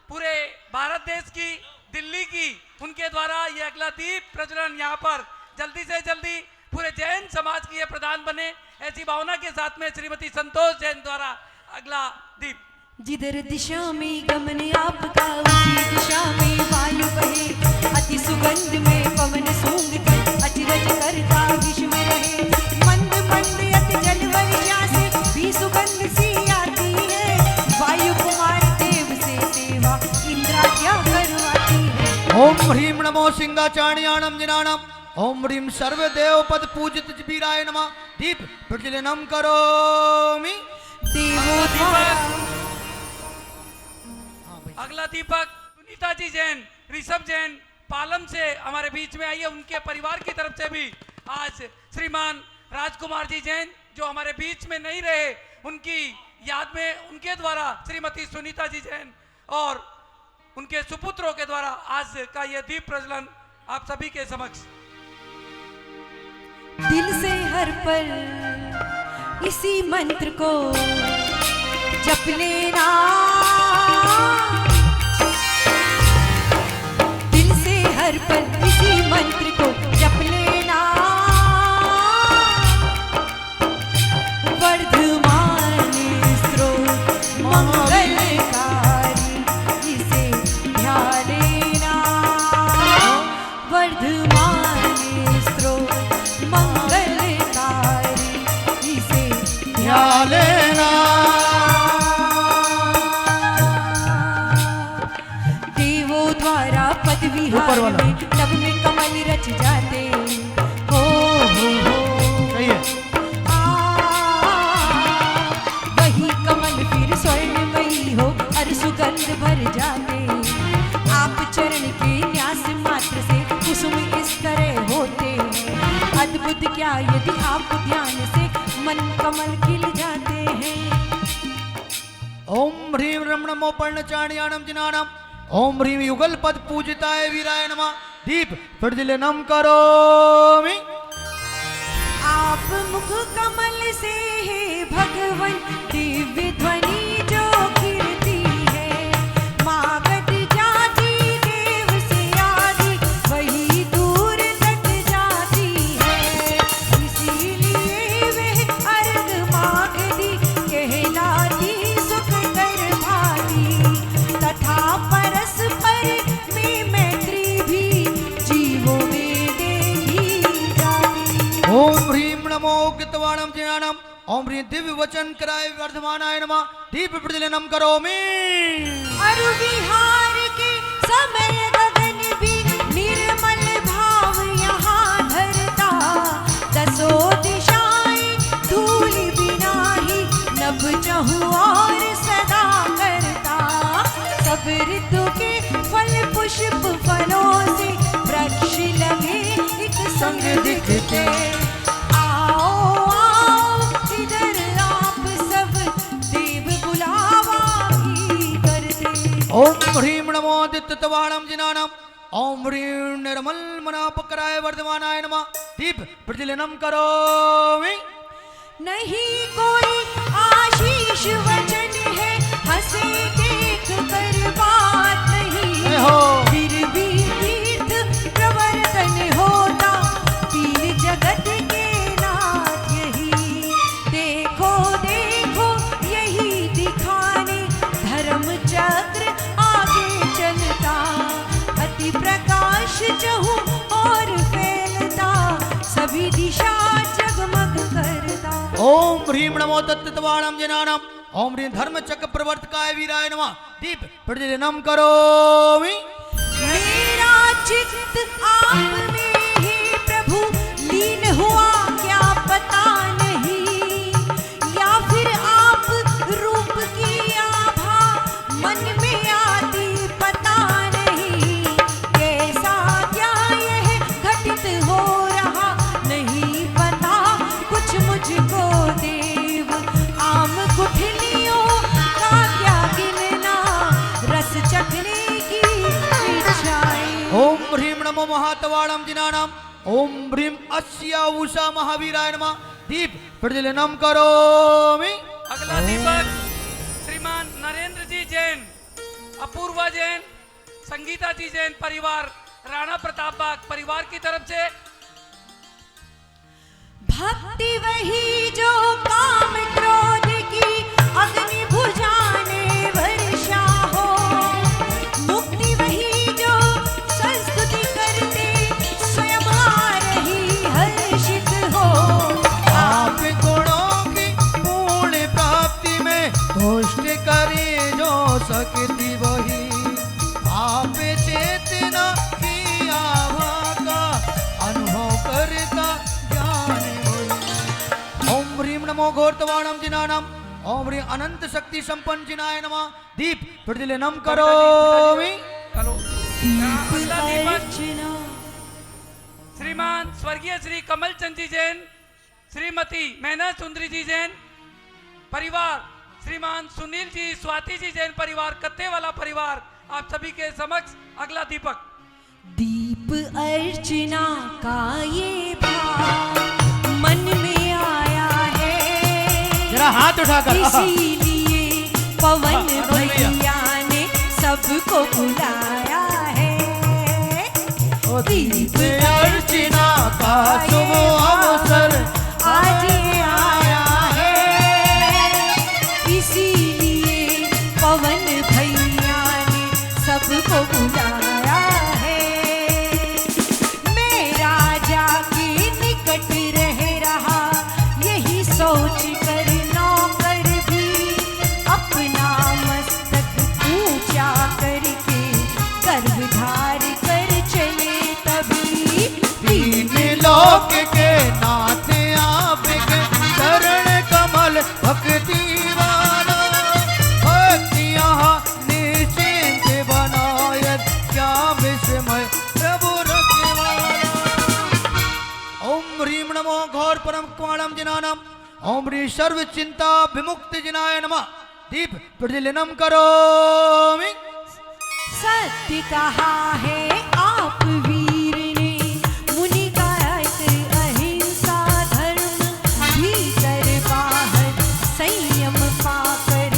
पूरे भारत देश की, दिल्ली की, उनके द्वारा ये अगला दीप प्रज्वलन यहाँ पर जल्दी से जल्दी पूरे जैन समाज की ये प्रधान बने, ऐसी भावना के साथ में श्रीमती संतोष जैन द्वारा अगला दीप। जिधर दिशा में गमन आपका उसी दिशा में वायु बहे, अति सुगंध में पवन सूंघकर अचरज करता विश्व में रहे। मंद मंद अति जल वर्षा से भी सुगंध सी आती है, वायु कुमार देव से सेवा इंद्रा क्या करवाती है। ओम ह्रीम नमो सिंहाचार्याणम जिनानम ओम ह्रीम सर्वदेव पद पूजित वीराय नमः। दीप प्रज्वलनम करोमि। देवो द्वारा अगला दीपक सुनीता जी जैन, ऋषभ जैन पालम से हमारे बीच में आई है। उनके परिवार की तरफ से भी आज श्रीमान राजकुमार जी जैन जो हमारे बीच में नहीं रहे, उनकी याद में उनके द्वारा श्रीमती सुनीता जी जैन और उनके सुपुत्रों के द्वारा आज का यह दीप प्रज्वलन आप सभी के समक्ष। दिल से हर पल इसी मंत्र को जप लेना, दिल से हर पल इसी मंत्र को जप लेना। वर्धमान स्रोत मंगलकारी इसे ध्यान लेना, वर्धमान स्रोत मंगलकारी इसे ध्यान लेना। देवों द्वारा पद ऊपर विहार वाला। में नभ में कमल रच जाते हो सही है। वही कमल फिर स्वर्णमयी हो और सुगंध भर जाते। आप चरण के न्यास मात्र से कुसुम इस तरह होते हैं, अद्भुत क्या यदि आप ध्यान से मन कमल खिल जाते हैं। ओम ह्रीम रम नमो पर्णचार्याणम जिनानम ओम ह्रीम युगल पद पूजिताय वीराय नमः। दीप प्रज्वलनम करोमि। आप मुख कमल से है भगवन दिव्य ध्वनि जो गिरती है। मागध जाति देव से आदि वही दूर तक जाती है, इसीलिए वह अर्घ मागधी कहलाती सुख कर भाती। तथा परस्पर में मैत्री भी जीवों में देखी जाती। ओम ह्रीम नमो कृतवाणम जिनानम ओम ह्रीम दिव्य वचन कराय वर्धमानाय नमः। दीप प्रज्वलनम करोमि। अरु विहार के समय गगन भी निर्मल भाव यहाँ धरता। दसों दिशाएं धूल बिना ही नभ चहु और सदा करता। सब ऋतु के फल पुष्प फलों से वृक्ष लगे एक संग दिखते। आओ आओ इधर आप सब देव बुलावा भी करते। ओम ह्रीम नमो दित्तवाणम जिनानम ओम ह्रीम निर्मल मनापकराय वर्धमानाय नमः। दीप प्रज्वलनम करोमि। नहीं कोई आशीष वचन है, हंसे देख कर बात नहीं। जय हो। फिर भी तीर्थ प्रवर्तन होता, तीर जगत के नाथ यही। देखो देखो यही दिखाने धर्म चक्र आगे चलता। अति प्रकाश चहु और फैलता, सभी दिशा जगमग करता। ओम ह्रीम नमो तत्तवाणम जिनानम ओम ह्रीम धर्म चक्र प्रवर्तकाय वीराय नमः। दीप प्रज्वलनम करोमि। मेरा चित्त आप में ही प्रभु लीन हुआ क्या पता नहीं। नमो महातवाणम जिनानाम ओम ब्रीम अस्या उषा महावीराय नमः दीप प्रज्वलनम करोमि। अगला दीपक श्रीमान नरेंद्र जी जैन, अपूर्वा जैन, संगीता जी जैन परिवार, राणा प्रताप बाग परिवार की तरफ से। भक्ति वही जो काम क्रोध की अग्नि बुझाने वर्षा हो, मुक्ति वही जो संस्तुति करते स्वयं आ रही हर्षित हो। आप गुणों की पूर्ण प्राप्ति में तुष्ट करे जो सकती वही, आप चेतना की आभा का अनुभव करता ज्ञान वही। ओम ह्रीम नमो घोरतवाणम जिनानाम ओम ह्रीम अनंत शक्ति संपन्न जिनाय नमः दीप प्रज्वलनम करोमि। चलो अगला दीपक अर्चना श्रीमान स्वर्गीय श्री कमल चंद जी जैन, श्रीमती मैना सुंदरी जी जैन परिवार, श्रीमान सुनील जी स्वाति जी जैन परिवार, कत्ते वाला परिवार, आप सभी के समक्ष अगला दीपक। दीप अर्चना का ये भाव मन में आया है, जरा हाथ उठाकर इसीलिए पवन हाँ, भैया। भैया ने सबको बुलाया है। दीप अर्चना का शुभ अवसर आज ये आया है, इसीलिए पवन भैया ने सबको बुलाया है। मैं राजा के निकट रह रहा यही सोच कर नौकर भी अपना मस्तक ऊंचा करके गर्भधार कर चले तभी। तीन लोक के नाथ आप के चरण कमल भक्ति वाला, भक्ति यहाँ निश्चिंत बनायत क्या विस्मय प्रभु रखवाला। ओम ह्रीम नमो घोर परम क्वाणम जिनानाम ओम ह्री सर्व चिंता विमुक्त जिनाय नमः दीप प्रज्वलनम करोमि। सत्य कहा है आप वीर ने, मुनि का अर्थ अहिंसा धर्म, भीतर बाहर संयम पाकर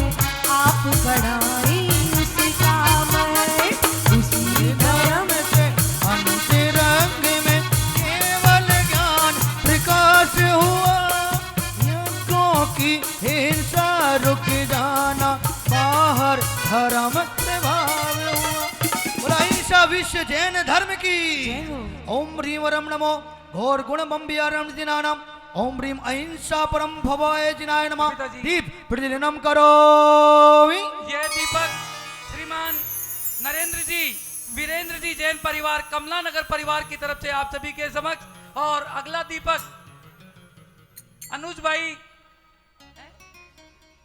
आप बढ़ाए उसका मन। उसी धर्म से अंतरंग में केवल ज्ञान प्रकाश हुआ, यज्ञों की हिंसा रुक जाना, बाहर धर्म प्रभाव हुआ। बोला ईशा विश्व जैन धर्म की। ओम ह्रीम वरम नमो घोर गुण बम्बियारम जिनानाम ओम ह्रीम अहिंसा परम भवाय जिनाय नमः पिताजी। दीप प्रज्वलनम करोमि। यह दीपक श्रीमान नरेंद्र जी वीरेंद्र जी जैन परिवार, कमला नगर परिवार की तरफ से आप सभी के समक्ष। और अगला दीपक अनुज भाई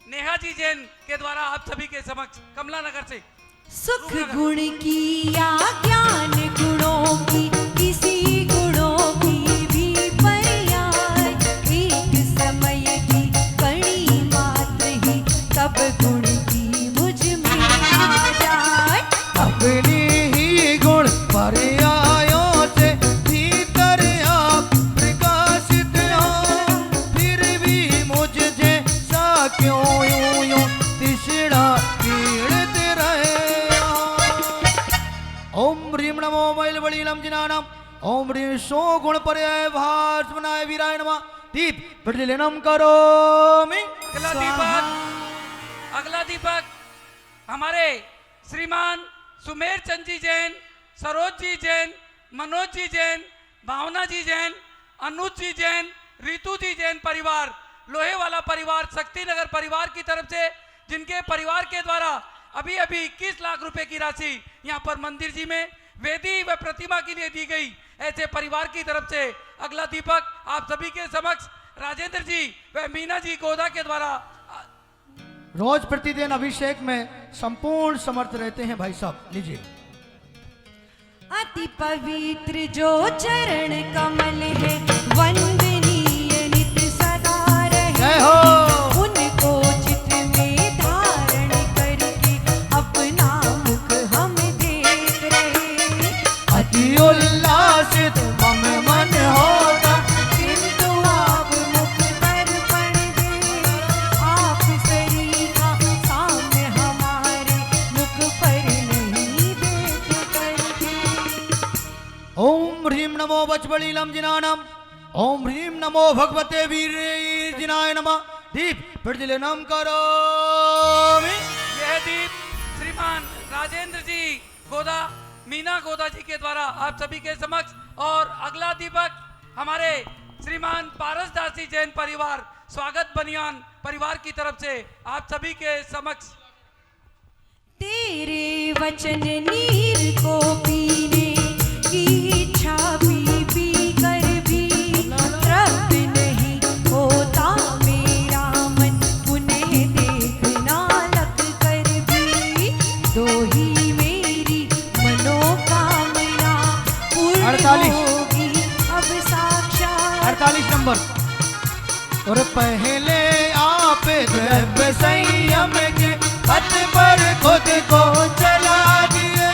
नेहा जी जैन के द्वारा आप सभी के समक्ष कमला नगर से। सुख गुण की या ज्ञान गुणों की, किसी गुणों की भी पर्याय, एक समय की कड़ी मात्र ही कब गुण की मुझ में आ जाए। अपनी ही गुण पर्यायों से भीतर आप प्रकाशित हो, फिर भी मुझ जैसा क्यों यूं यूं तृष्णा पीड़ित रहे। ओम ह्रीम नमो मैलवलीलम जिनानाम ओम ह्रीम सो गुण पर्याय भास्मनाय वीराय नमः दीप प्रज्वलनम करोमि। अगला दीपक हमारे श्रीमान सुमेर चंद जी जैन, सरोज जी जैन, मनोज जी जैन, भावना जी जैन, अनुज जी जैन, रितु जी जैन परिवार, लोहे वाला परिवार, शक्ति नगर परिवार की तरफ से, जिनके परिवार के द्वारा अभी अभी 21 लाख रुपए की राशि यहाँ पर मंदिर जी में वेदी व प्रतिमा के लिए दी गई। ऐसे परिवार की तरफ से अगला दीपक आप सभी के समक्ष राजेंद्र जी व मीना जी गोदा के द्वारा। रोज प्रतिदिन अभिषेक में संपूर्ण समर्थ रहते हैं भाई साहब, लीजिए। अति पवित्र जो चरण कमल है, वंदनीय नित सदा रहे। जय हो। उनको चित्त में धारण करके अपना मुख हम देख रहे। अति उल्लास बचबलीलम जिनानम ओम ह्रीम नमो भगवते वीर जिनाय नमः दीप प्रज्वलनम करोमि। यह दीप श्रीमान राजेंद्र जी गोदा मीना गोदा जी के द्वारा आप सभी के समक्ष, और अगला दीपक हमारे श्रीमान पारस दासी जैन परिवार स्वागत बनियान परिवार की तरफ से आप सभी के समक्ष। तेरे वचन नीर को पीने की इच्छा पी पी कर भी तृप्त नहीं होता मेरा मन, पुनः देखना लग कर भी दो ही मेरी मनोकामना पूर्ण 48 होगी अब साक्षात। 48 नंबर। और पहले आप द्रव्य संयम के पथ पर खुद को चला दिए,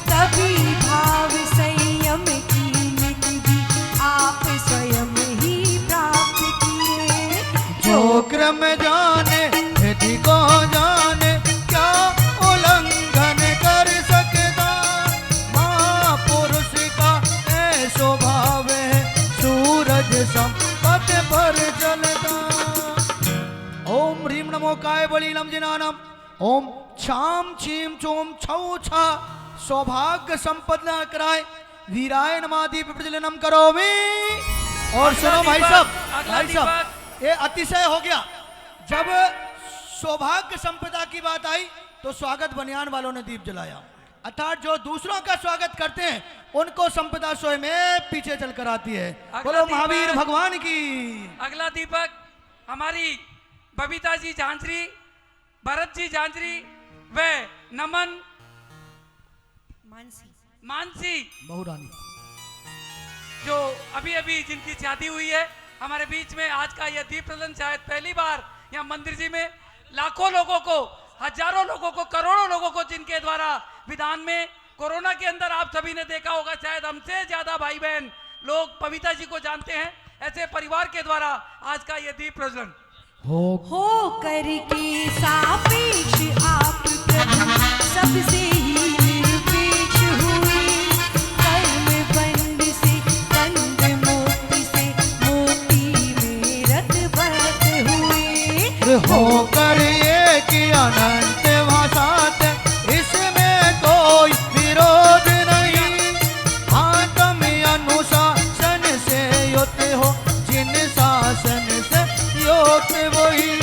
तभी भाव संयम की निधि भी आप स्वयं ही प्राप्त किए। जो क्रम जाने विधि को जाने क्या उल्लंघन कर सकता, महापुरुष का ऐ स्वभाव है सूरज सम पथ पर चलता। ओम ह्रीम नमो काय बलीलम जिनानम ओम छाम छीम चोम छौ छा सौभाग्य संपन्न कराए वीराय नमादीप प्रज्वलनम करोमि। और सुनो भाई साहब, भाई साहब ये अतिशय हो गया। जब सौभाग्य संपदा की बात आई तो स्वागत बनियान वालों ने दीप जलाया, अर्थात जो दूसरों का स्वागत करते हैं उनको संपदा स्वयं पीछे चलकर आती है। बोलो महावीर भगवान की। अगला दीपक हमारी बबीता जी झांझरी, भरत जी झांझरी व नमन मानसी बहुरानी जो अभी अभी जिनकी शादी हुई है हमारे बीच में, आज का यह दीप प्रज्वलन शायद पहली बार यहाँ मंदिर जी में लाखों लोगों को, हजारों लोगों को, करोड़ों लोगों को, जिनके द्वारा विधान में कोरोना के अंदर आप सभी ने देखा होगा, शायद हमसे ज्यादा भाई बहन लोग बबीता जी को जानते हैं। ऐसे परिवार के द्वारा आज का यह दीप प्रज्वलन हो करके सापेक्ष आप प्रभु सबसे ही निरपेक्ष हुए, कर्म बंद से बंद मोती से मोती में रतबत हुए। होकर ये कि अनंत भाषात इसमें कोई विरोध नहीं, आत्म अनुशासन से युत हो जिन शासन से युत वही।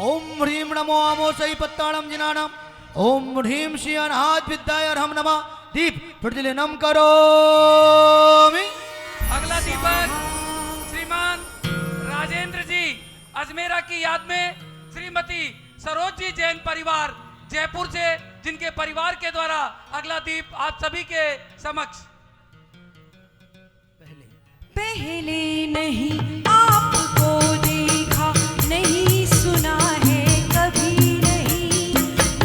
ओम ह्रीम नमो आमो सही पत्ताणम जिनानम ओम ह्रीम श्री अनाथ विद्याय अर्हम नमः दीप प्रज्वलनम करोमि। अगला दीपक श्रीमान राजेंद्र जी अजमेरा की याद में श्रीमती सरोज जी जैन परिवार जयपुर से, जिनके परिवार के द्वारा अगला दीप आप सभी के समक्ष। पहले नहीं आपको देखा, नहीं सुना है कभी, नहीं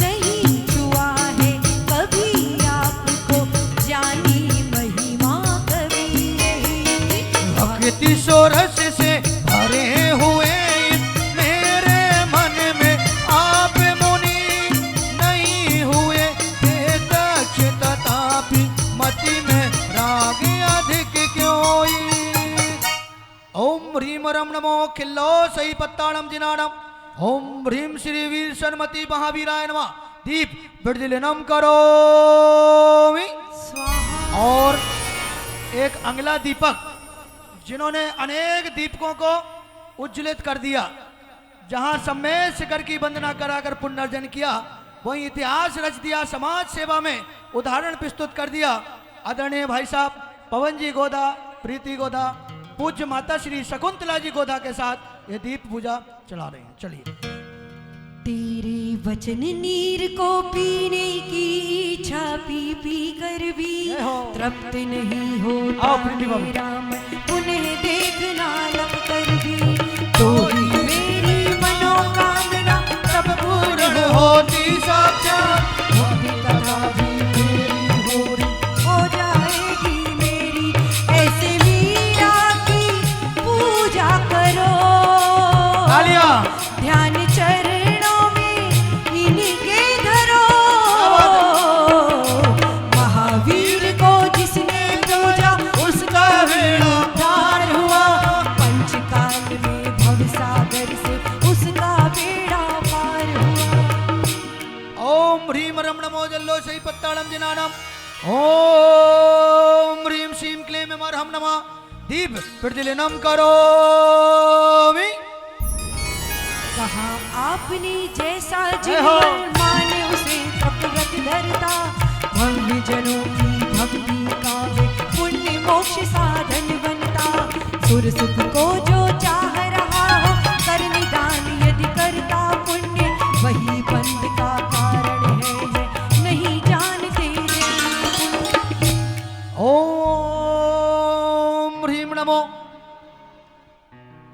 नहीं छुआ है कभी आपको, जानी महिमा कभी नहीं। भक्ति सोरस से भरे हुए मेरे मन में आप मुनि नहीं हुए, दक्ष तथापि मति में राग अधिक क्यों। ओम ह्रीम रम नमो खिल्लो सही पत्ताणम जिनानम ओम ह्रीम श्री वीर सन्मति महावीराय नमः दीप प्रज्वलनम करोमि। और एक अगला दीपक जिन्होंने अनेक दीपकों को उज्ज्वलित कर दिया, जहां समय शिखर की वंदना कराकर पुनर्जन किया, वही इतिहास रच दिया, समाज सेवा में उदाहरण प्रस्तुत कर दिया। आदरणीय भाई साहब पवन जी गोदा, प्रीति गोदा, पूज्य माता श्री शकुंतला जी गोदा के साथ ये दीप पूजा चला रहे हैं। चलिए। तेरे वचन नीर को पीने की इच्छा पी पी कर भी तृप्त नहीं होता मेरा मन, पुनः देखना लग कर भी तो ही मेरी मनोकामना तब पूर्ण होती साक्षात कथा भी मेरी हो जाएगी मेरी। ऐसे मीरा की पूजा करो, ध्यान चरणों में इनके धरो। महावीर को जिसने पूजा ह्रीं रम नमो जल्लो सही पत्ताड़म जिनानम ओम ह्रीं श्रीं क्लीं मरहम नमः दीप प्रतिलिनम करोमि। कहा आपने जैसा जीवन माने उसे व्रत धरता भव्य जनों की भक्ति का वे पुण्य मोक्ष साधन बनता। सुर सुख को जो चाह रहा हो कर निदान यदि करता पुण्य वही बंध का कारण है नहीं जानते रे। ओम ह्रीं नमो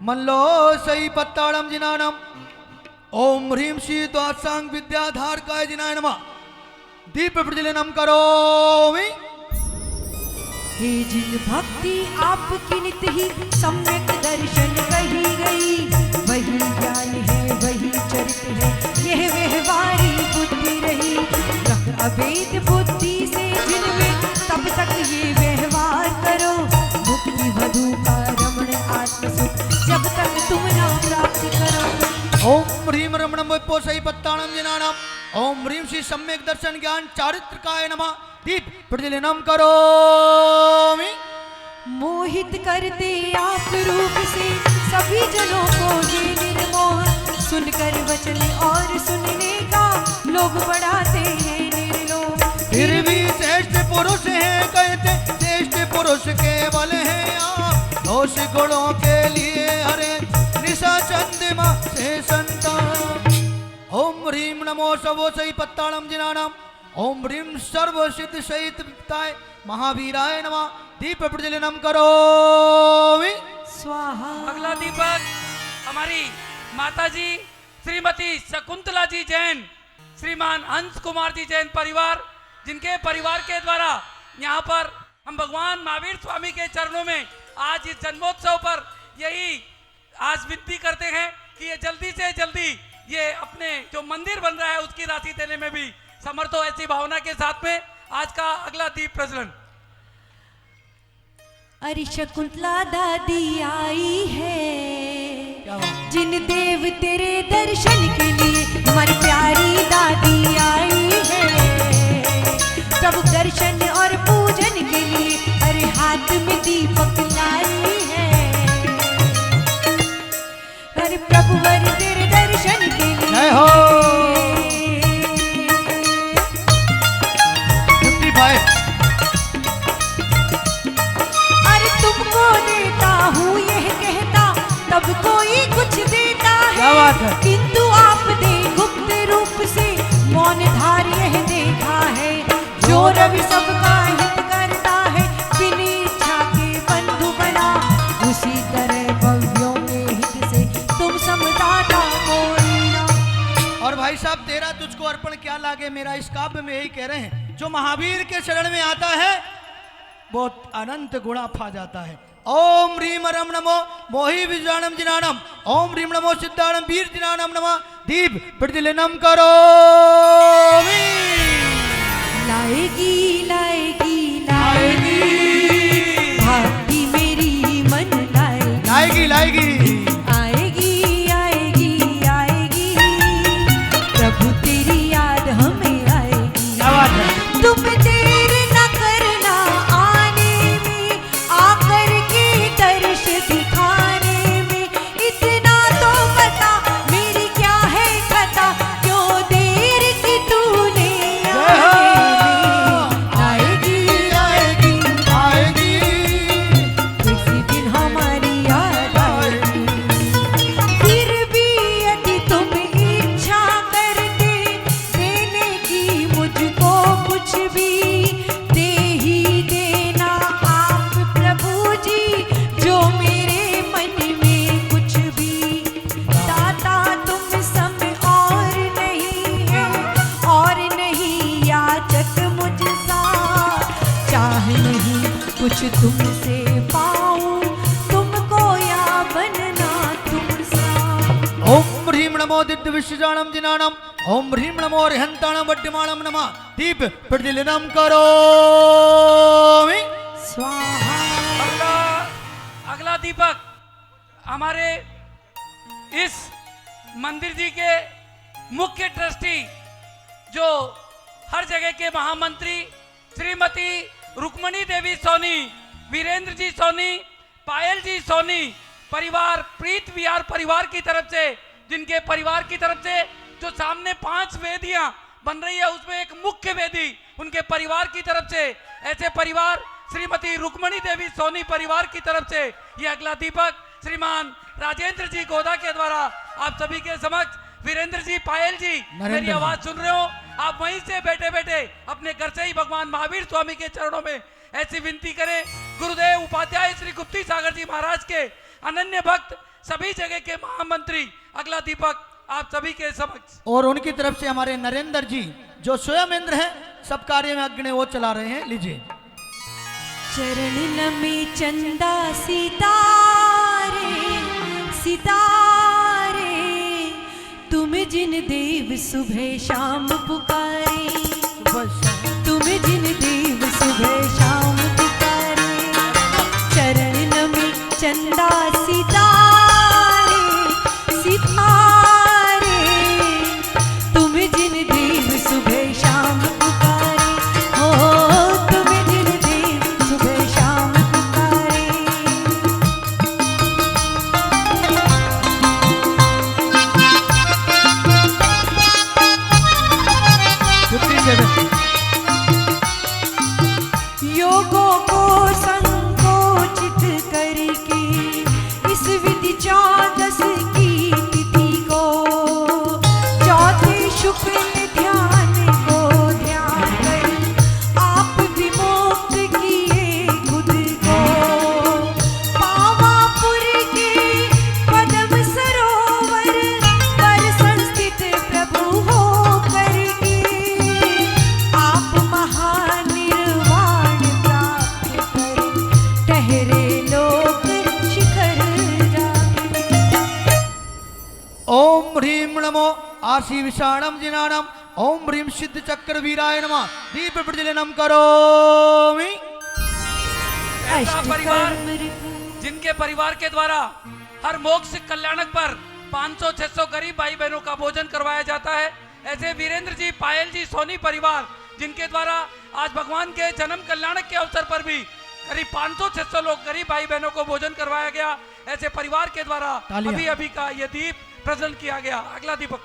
मल्लो सही पत्ताड़म जिनानम ओम ह्रीं श्री द्वासांग विद्याधार काय जिनाय नमः दीप प्रतिलिनम करोमि। हे जिन भक्ति आपकी नित ही सम्यक दर्शन कही गई वही ज्ञान है वही चरित है यह व्यवहारी बुद्धि रही। रख अभेद बुद्धि से जिनमें तब तक ये व्यवहार करो मुक्ति वधु का रमण आत्म सुख जब तक तुम ना प्राप्त करो। ओम ह्रीं रम नमो सही पत्ताड़म जिनानम ओम ह्रीं श्री सम्यक दर्शन ज्ञान चारित्र काय नमः दीप प्रतिलिनम करोमि। मोहित करते आप रूप से सभी जनों को ये निर्मोह सुनकर वचन और सुनने का लोग बढ़ाते हैं निर्लोभ। फिर भी श्रेष्ठ पुरुष हैं कहते श्रेष्ठ पुरुष केवल हैं आप दोष गुणों के लिए हरे निशा चंद्रमा से संतान। ओम ह्रीं नमो सबो सही पत्ताड़म जिनानम ओम ह्रीं सर्व सिद्ध सहित पिताय महावीराय नमः दीप प्रज्वलनम करोमि। स्वाहा। अगला दीपक हमारी माताजी श्रीमती शकुंतला जी जैन श्रीमान हंस कुमार जी जैन परिवार जिनके परिवार के द्वारा यहाँ पर हम भगवान महावीर स्वामी के चरणों में आज इस जन्मोत्सव पर यही आज विनती करते हैं कि ये जल्दी से जल्दी ये अपने जो मंदिर बन रहा है उसकी राशि देने में भी समर्थ हो। ऐसी भावना के साथ में आज का अगला दीप प्रज्वलन। अरे शकुंतला दादी आई है जिन देव तेरे दर्शन के लिए हमारी प्यारी दादी आई है प्रभु दर्शन और पूजन के लिए अरे हाथ में दीपक लाई है। अरे प्रभु वर तेरे दर्शन के लिए जय हो। अरे तुमको देता हूँ यह कहता तब कोई कुछ देता क्या बात है। किंतु आपने गुप्त रूप से मौन धार यह देखा है जो रवि सबका हित करता है बिन इच्छा के बंधु बना उसी तरह भव्यों के हित से तुम समदाता कोई ना। और भाई साहब तेरा तुझको अर्पण क्या लागे मेरा इस काव्य में यही कह रहे हैं जो महावीर के शरण में आता है बहुत अनंत गुणा पा जाता है। ओम ह्रीं रम नमो मोहि विजानम जिनानम ओम ह्रीं नमो सिद्धाणम वीर जिनानम नमः दीप प्रतिलिनम करोमि। लाएगी लाएगी लाएगी भक्ति मेरी मन लाएगी लाएगी लाएगी आएगी आएगी आएगी प्रभु तेरी याद हमें आएगी। क्या बात है। तुम देर न करना आने में आकर के दर्श दिखाने में इतना तो बता मेरी क्या है खता क्यों देर की तूने आएगी आएगी आएगी किसी दिन हमारी याद आएगी। फिर भी यदि तुम इच्छा करते देने की मुझको कुछ भी दे ही देना आप प्रभु जी जो मेरे मन में कुछ भी दाता तुम सम और नहीं है और नहीं याचक मुझसा चाह नहीं कुछ तुमसे पाऊं तुमको या बनना तुमसा। ओम ह्रीं नमो दिव्य विश्वजानम जिनानम ओम ह्रीं नमो रिहंताणम वड्यमाणम नमः दीप प्रतिलिनम करोमि। स्वाहा। अगला दीपक हमारे इस मंदिर जी के मुख्य ट्रस्टी जो हर जगह के महामंत्री श्रीमती रुक्मणी देवी सोनी, वीरेंद्र जी सोनी, पायल जी सोनी, परिवार प्रीत विहार परिवार की तरफ से, जिनके परिवार की तरफ से जो सामने 5 वेदियां बन रही है उसमें एक मुख्य वेदी उनके परिवार की तरफ से, ऐसे परिवार श्रीमती रुक्मणी देवी सोनी परिवार की तरफ से ये अगला दीपक श्रीमान राजेंद्र जी गोदा के द्वारा आप सभी के समक्ष, वीरेंद्र जी, पायल जी, मेरी आवाज सुन रहे हो, आप वहीं से बैठे बैठे अपने घर से ही भगवान महावीर स्वामी के चरणों में ऐसी विनती करें। गुरुदेव उपाध्याय श्री गुप्ती सागर जी महाराज के अनन्य भक्त, सभी जगह के महामंत्री, अगला दीपक आप सभी के समक्ष। और उनकी तरफ से हमारे नरेंद्र जी जो स्वयं इंद्र हैं, सब कार्य में अग्नि वो चला रहे हैं। लीजिए। चरण नमी चंदा सितारे सितारे, तुम जिन देव सुबह शाम पुकारे, तुम जिन देव सुबह शाम पुकारे। चरण नमी चंदा सितारे सितारे, तुम जिन देव सुबह शाम पुकारे, हो तुम जिन देव सुबह शाम पुकारे। 57 योगों को संकोचित करके इस विधि 14 की तिथि को, चौथे शुक्ल ध्यान को ध्यान कर आप विमुक्त किए खुद को। पावापुर के पद्म सरोवर पर संस्थित प्रभु हो करके, आप महानिर्वाण प्राप्त करें, ठहरे लोक शिखर जाके। ओम ह्रीम नमो आशी विषाणम जिनानम, ओम ह्रीम सिद्ध चक्र वीराय नमः। दीप प्रज्वलनम करोमि। ऐसा परिवार जिनके परिवार के द्वारा हर मोक्ष कल्याणक पर 500-600 गरीब भाई बहनों का भोजन करवाया जाता है, ऐसे वीरेंद्र जी, पायल जी, सोनी परिवार जिनके द्वारा आज भगवान के जन्म कल्याणक के अवसर पर भी करीब 500-600 लोग गरीब भाई बहनों को भोजन करवाया गया, ऐसे परिवार के द्वारा तालियां। अभी अभी का ये दीप प्रज्वलन किया गया। अगला दीपक।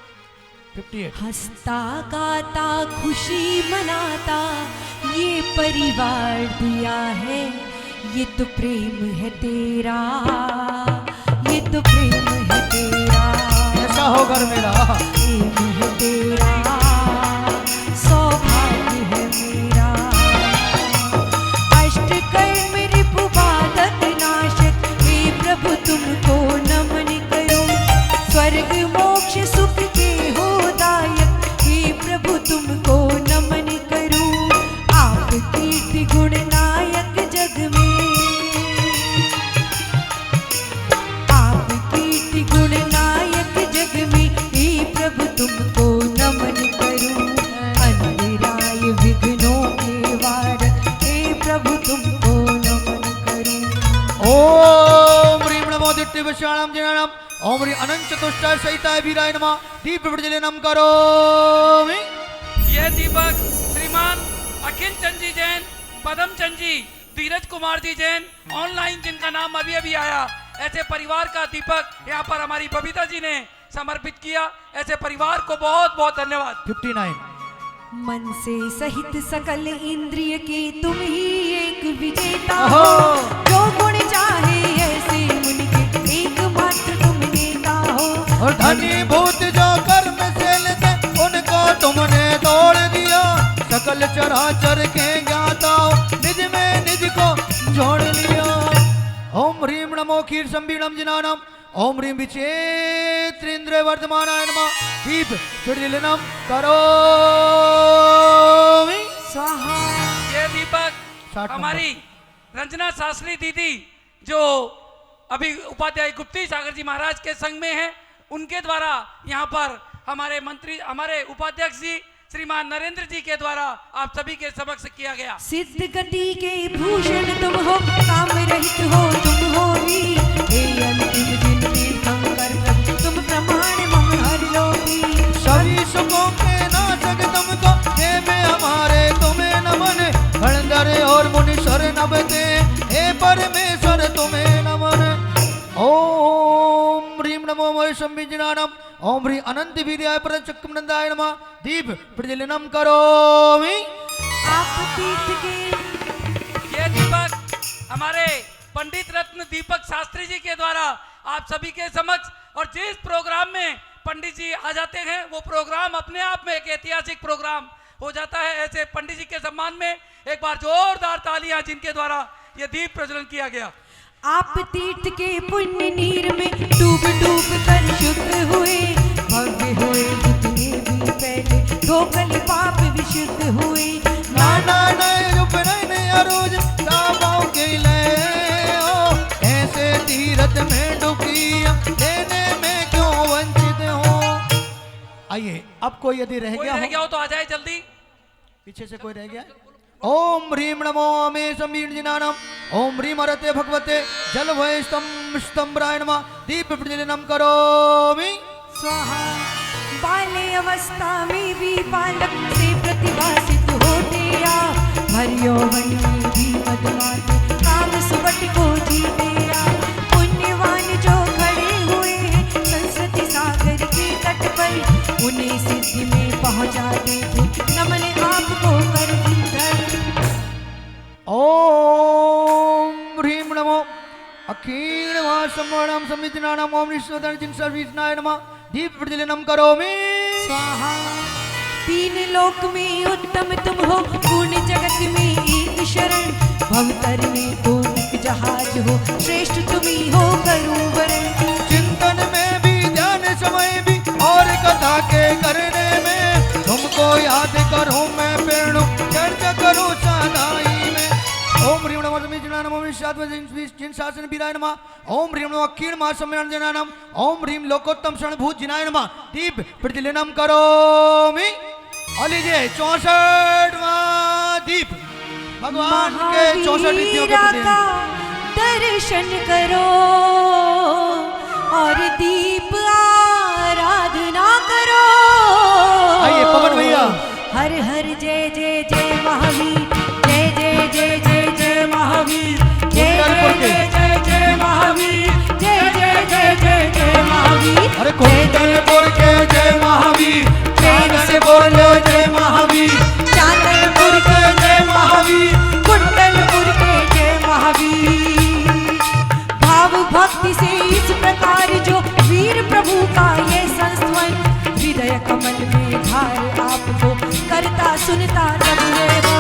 58 हंसता गाता खुशी मनाता ये परिवार दिया है, ये तो प्रेम है तेरा, ये तो प्रेम है तेरा। ऐसा हो घर मेरा। प्रेम है तेरा, सौभाग्य है मेरा। अष्टकर्म रिपुबाधक नाशक, हे प्रभु तुमको नमन करूं। स्वर्ग मोक्ष सुख के हो दायक, हे प्रभु तुमको नमन करूं। आप कीर्ति गुण नायक जग में, आप कीर्ति गुण नायक जग में, हे प्रभु तुमको नमन करूं। अंधराय विघ्नों के वार, हे प्रभु तुमको नमन करूं। ओम ह्रीम नमो दिट्टि विषाणम जिनानम, ओम ह्रीम अनंत चतुष्टय सहिताय वीराय नमः। दीप प्रज्वलनम करोमि। यह दीपक श्रीमान अखिल चंद जी जैन, पदम चंद जी, धीरज कुमार जी जैन, ऑनलाइन जिनका नाम अभी अभी आया, ऐसे परिवार का दीपक यहाँ पर हमारी बबीता जी ने समर्पित किया। ऐसे परिवार को बहुत बहुत धन्यवाद। 59 मन से सहित सकल इंद्रिय के तुम ही एक विजेता अहो। हो। जो गुण चाहे ऐसे मुनि के एकमात्र तुम नेता हो। और धनी भूत जो कर्म से लेते उनको तुमने तोड़ दिया। सकल चराचर के ज्ञाता हो, निज में निज को जोड़ लिया। ओम ह्रीम नमो क्षीर संबीणम जिनानम, ओम ह्रीम विचेत्रेन्द्र वर्धमानाय नमः। दीप प्रज्वलनम करोमि। स्वाहा। ये दीपक 60 हमारी रंजना शास्त्री दीदी जो अभी उपाध्याय गुप्ती सागर जी महाराज के संग में हैं, उनके द्वारा यहाँ पर हमारे मंत्री, हमारे उपाध्यक्ष जी श्रीमान नरेंद्र जी के द्वारा आप सभी के समक्ष किया गया। सिद्ध गति के भूषण तुम हो, काम रहित हो तुम हो ही। हे अंतिम दिन तीर्थंकर तुम प्रमाण मम हर लोगी। सभी सुखों के नाशक तुम समीचनानम ओम ह्रीं अनंत वीर्याय परचक्रमनंदाय नमः दीप प्रज्वलनम करोमि। आप तीर्थ के ये दीपक हमारे पंडित रत्न दीपक शास्त्री जी के द्वारा आप सभी के समक्ष, और जिस प्रोग्राम में पंडित जी आ जाते हैं वो प्रोग्राम अपने आप में एक ऐतिहासिक प्रोग्राम हो जाता है। ऐसे पंडित जी के सम्मान में एक बार जोरदार तालियां जिनके द्वारा ये दीप प्रज्वलन किया गया। आप तीर्थ के पुण्य नीर में डूब डूब कर शुद्ध हुए, भव्य हुए जितने भी पहले, दो कली पाप विशुद्ध हुए। नाना नए उपनयन अरोज ताबाओ के ले ओ, ऐसे तीरथ में डुबकियां लेने में क्यों वंचित हो। आइए अब कोई यदि रह कोई गया रह गया हो, हो तो आ जाए जल्दी। पीछे से कोई रह गया। ओम ह्रीं नमो अमे समीर्जनानम ओम ह्रीं हरते भगवते जल स्तंभराय नमः दीप प्रज्वलनम करोमि। स्वाहा। बाल्य अवस्था में भी बालक से प्रतिभासित होते आप, भर यौवन में भी मदवान काम सुबट को जीते आप। पुण्यवान जो खड़े हुए हैं सरस्वती सागर के तट पर, उन्हें सिद्धि में पहुंचाते थे नमन आपको कर धर। ओम ह्रीं नमो अखीण महासम्मानम समितनानम ओम ऋषवदन जिन सर्विसनाय नमः दीप प्रज्वलनम करोमि। स्वाहा। तीन लोक में उत्तम तुम हो, पूर्ण जगत में एक शरण, भवतर में तो एक जहाज हो, श्रेष्ठ तुम्ही हो करूं वरण। चिंतन में भी ध्यान समय भी और कथा के करने में, तुमको याद करूं मैं पेणु चर्चा करूं सादाई में। ओम ह्रीं नमो समीचनानम ओम जिन शासन वीराय नमः ओम ह्रीं नमो अखीण महासम्मेलन जनानम ओम ह्रीं लोकोत्तम शरणभूत जिनाय नमः दीप प्रज्वलनम करोमि। और लीजिए 64वां दीप भगवान के 64 विधियों के महावीरा का दर्शन करो और दीप आराधना करो। आइए पवन भैया। हर हर जय जय जय महावीर, जय जय जय जय जय महावीर, जय जय जय जय जय महावीर, जय जय जय जय जय महावीर। अरे कुंडलपुर के जय महावीर, प्रेम से बोलो जय महावीर। चांदनपुर के जय महावीर, कुंडलपुर के जय महावीर। भाव भक्ति से इस प्रकार जो वीर प्रभु का ये संस्मरण, हृदय कमल में धार आपको करता सुनता तब है वो।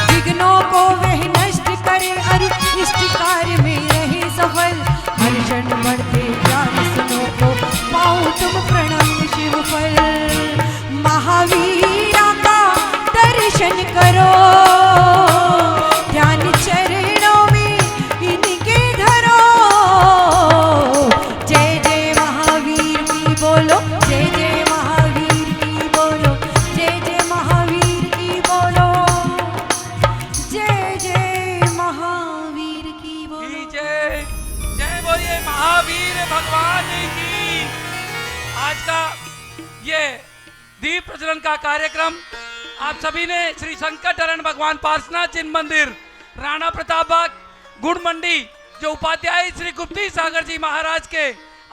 विघ्नों को वह नष्ट करे और इष्ट कार्य में रहे सफल, हर क्षण बढ़ते ज्ञान सुनो को पाओ तुम प्रणम शिव फल। महावीरा का दर्शन करो, ध्यान चरणों में इनके धरो। जय जय महावीर की बोलो, जय जय महावीर की बोलो, जय जय महावीर की बोलो, जय जय महावीर की बोलो। जय जय बोलिए महावीर भगवान की। आज का ये दीप प्रज्वलन का कार्यक्रम आप सभी ने श्री संकटहरण भगवान पार्श्वनाथ जिन मंदिर, राणा प्रताप बाग, गुड़ मंडी, जो उपाध्याय श्री गुप्ती सागर जी महाराज के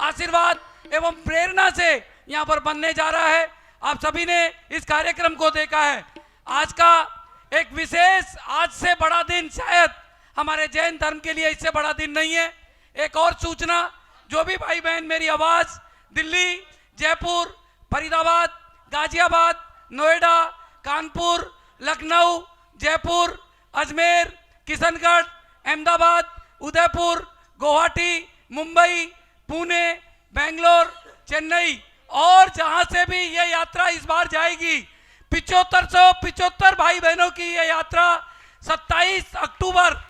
आशीर्वाद एवं प्रेरणा से यहाँ पर बनने जा रहा है। आप सभी ने इस कार्यक्रम को देखा है। आज का एक विशेष, आज से बड़ा दिन शायद हमारे जैन धर्म के लिए इससे बड़ा दिन नहीं है। एक और सूचना, जो भी भाई बहन मेरी आवाज दिल्ली, जयपुर, फरीदाबाद, गाजियाबाद, नोएडा, कानपुर, लखनऊ, जयपुर, अजमेर, किशनगढ़, अहमदाबाद, उदयपुर, गुवाहाटी, मुंबई, पुणे, बेंगलोर, चेन्नई और जहां से भी ये यात्रा इस बार जाएगी, 7575 भाई बहनों की ये यात्रा 27 अक्टूबर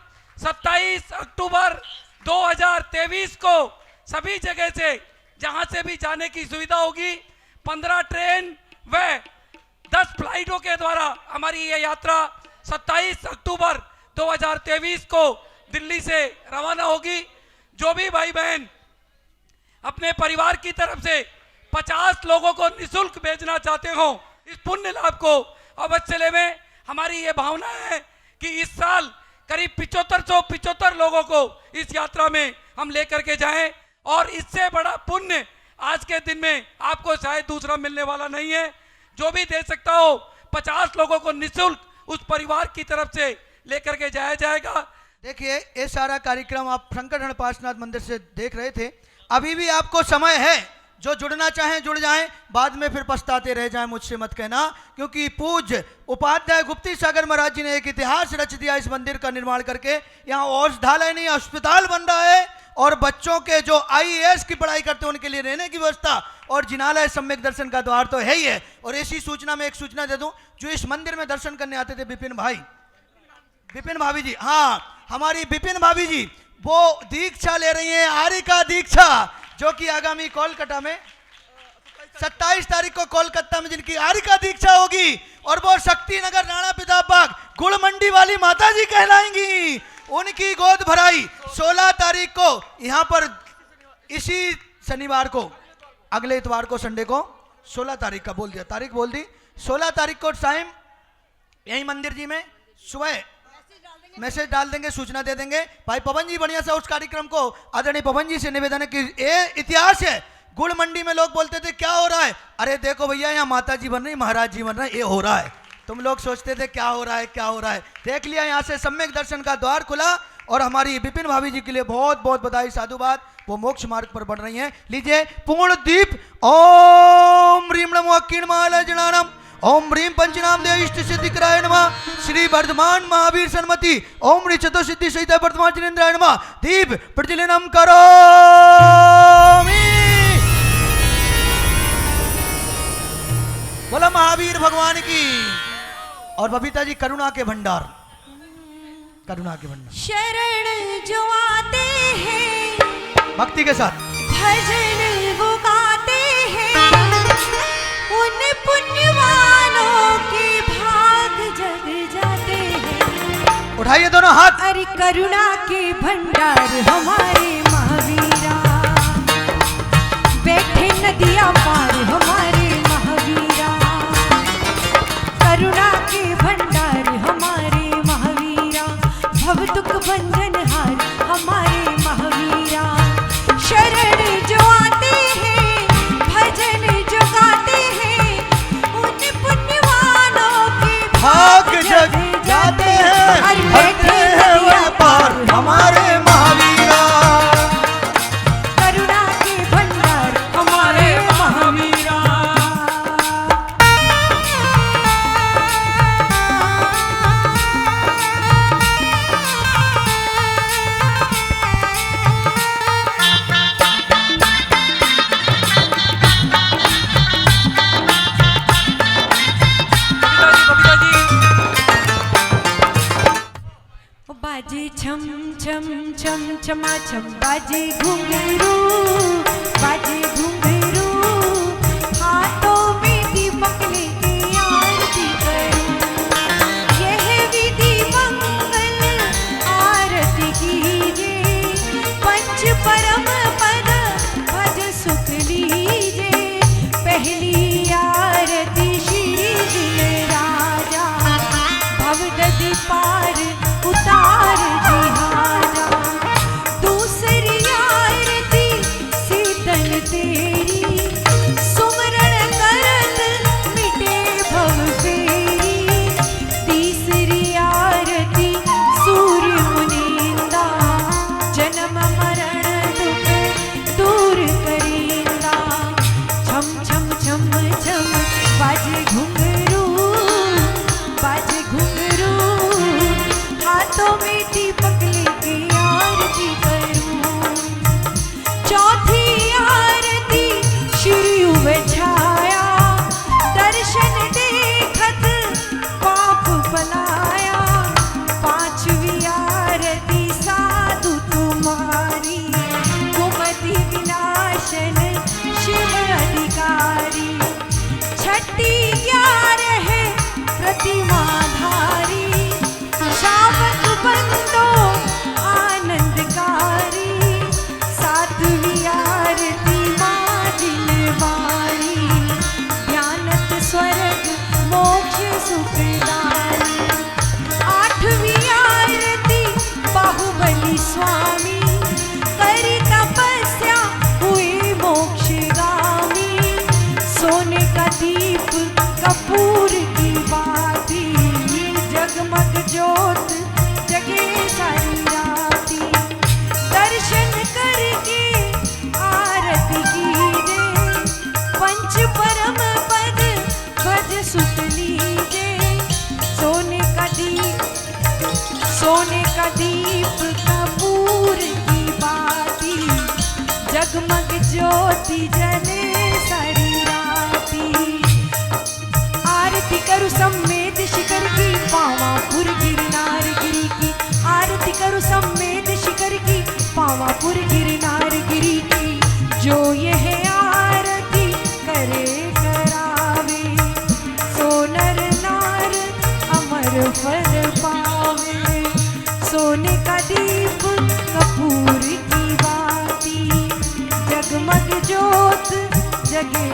2023 को सभी जगह से जहां से भी जाने की सुविधा होगी, 15 ट्रेन व 10 फ्लाइटों के द्वारा हमारी ये यात्रा 27 अक्टूबर 2023 को दिल्ली से रवाना होगी। जो भी भाई बहन अपने परिवार की तरफ से 50 लोगों को निःशुल्क भेजना चाहते हो, इस पुण्य लाभ को अवश्य लें। हमारी ये भावना है कि इस साल करीब 7575 लोगों को इस यात्रा में हम लेकर के जाएं और इससे बड़ा पुण्य आज के दिन में आपको शायद दूसरा मिलने वाला नहीं है। जो भी दे सकता हो 50 लोगों को निःशुल्क उस परिवार की तरफ से लेकर के जाया जाएगा। देखिए, ये सारा कार्यक्रम आप शंकर पार्श्वनाथ मंदिर से देख रहे थे। अभी भी आपको समय है, जो जुड़ना चाहें जुड़ जाएं, बाद में फिर पछताते रह जाएं, मुझसे मत कहना। क्योंकि पूज्य उपाध्याय गुप्ती सागर महाराज जी ने एक इतिहास रच दिया इस मंदिर का निर्माण करके। यहाँ औषधालय नहीं, अस्पताल बन रहा है, और बच्चों के जो IAS की पढ़ाई करते हैं उनके लिए रहने की व्यवस्था, और जिनालय सम्यक दर्शन का द्वार तो है ही है। और इसी सूचना में एक सूचना दे दूं, जो इस मंदिर में दर्शन करने आते थे विपिन भाभी जी, हाँ हमारी विपिन भाभी जी, वो दीक्षा ले रही हैं, आर्य का दीक्षा, जो कि आगामी कोलकाता में 27 तारीख को कोलकाता में जिनकी आर्य का दीक्षा होगी, और वो शक्ति नगर राणा प्रताप बाग गुड़ मंडी वाली माता जी कहलाएंगी। उनकी गोद भराई 16 तारीख को यहाँ पर, इसी शनिवार को, अगले इतवार को, संडे को, 16 तारीख का बोल दिया, तारीख बोल दी, 16 तारीख को टाइम यही मंदिर जी में सुबह मैसेज डाल देंगे, सूचना दे देंगे। भाई पवन जी बढ़िया सा उस कार्यक्रम को, आदरणीय पवन जी से निवेदन है कि ये इतिहास है। गुड़ मंडी में लोग बोलते थे क्या हो रहा है, अरे देखो भैया यहाँ माता जी बन रही, महाराज जी बन रहे, ये हो रहा है। तुम लोग सोचते थे क्या हो रहा है, क्या हो रहा है, देख लिया, यहाँ से सम्यक दर्शन का द्वार खुला। और हमारी विपिन भाभी जी के लिए बहुत बहुत बधाई, साधुवाद, वो मोक्ष मार्ग पर बढ़ रही हैं। लीजिए पूर्ण दीप, ओम ह्रीम नमो अक्कीणमाला जनानम, ओम ह्रीम पंचनाम देव इष्ट सिद्धिकराय नमः, श्री वर्धमान महावीर सन्मति, ओम ह्री चतुर सिद्धि सहित वर्तमान जिनेन्द्राय नमः। दीप प्रज्वलनम करोमि। बोला महावीर भगवान की। और बबीता जी करुणा के भंडार, करुणा के भंडार। शरण जो आते हैं भक्ति के साथ, भजन वो गाते हैं, उन पुण्यवानों के भाग जग जाते हैं। उठाइए दोनों हाथ। अरे करुणा के भंडार हमारे महावीरा, बैठे नदियां पार हमारे महावीरा। करुणा के भंडार हमारे महावीरा, भव दुख भंजन हार हमारे महावीरा। शरण जो आते हैं, भजन जो गाते हैं, उन पुण्यवानों के भाग जग जाते हैं, हटते हैं वे पार हमारे महावीरा। करुणा के भंडार हमारे महावीरा। बाजे छम छम छम छमा छम, बाजे घुंघरू, बाजे घुंघरू, हाथों में दीपक लेके आरती करूं। यह विधि मंगल आरती कीजे, पंच परम पद भज सुख लीजे। पहली आरती श्री जिले राजा, भवदधि पार उतार जिहाजा। दूसरी आरती शीतल तेरी, सुमरण करत मिटे भव फेरी। तीसरी आरती सूर्य मुनींदा, जन्म मरण दुख दूर करेंदा। छम छम छम छम बाजे घुंघरू, बाजे घुंघरू, हाथों में दीपक लेके आरती करूं। चौथी आरती श्री हुए छाया, दर्शन देखत पाप पलाया। पांचवी आरती साधु तुम्हारी, कुमति विनाशन शिव अधिकारी। छठी ग्यारह प्रतिमाधारी, शावक बंदो आनंदकारी। सातवीं आरती मां जिलवारी, ज्ञानत स्वर्ग मोक्ष सुखदारी। आठवीं आरती बाहुबली स्वामी, करी तपस्या हुई मोक्षगामी। का दीप कपूर की बाती, जगमग ज्योत जगे सारी राती। दर्शन करके आरती कीजे, पंच परम पद भज सुत लीजे। सोने का दीप कपूर की बाती, जगमग ज्योति जले सारी राती। आरती करु सम्मेद शिखर की, पावापुर गिरनार गिरी की। आरती करु सम्मेद शिखर की, पावापुर गिरनार गिरी की। जो यह आरती करे करावे, सो नर नार अमर फल पावे। सोने का दीप कपूर की बाती, जगमग ज्योत जगे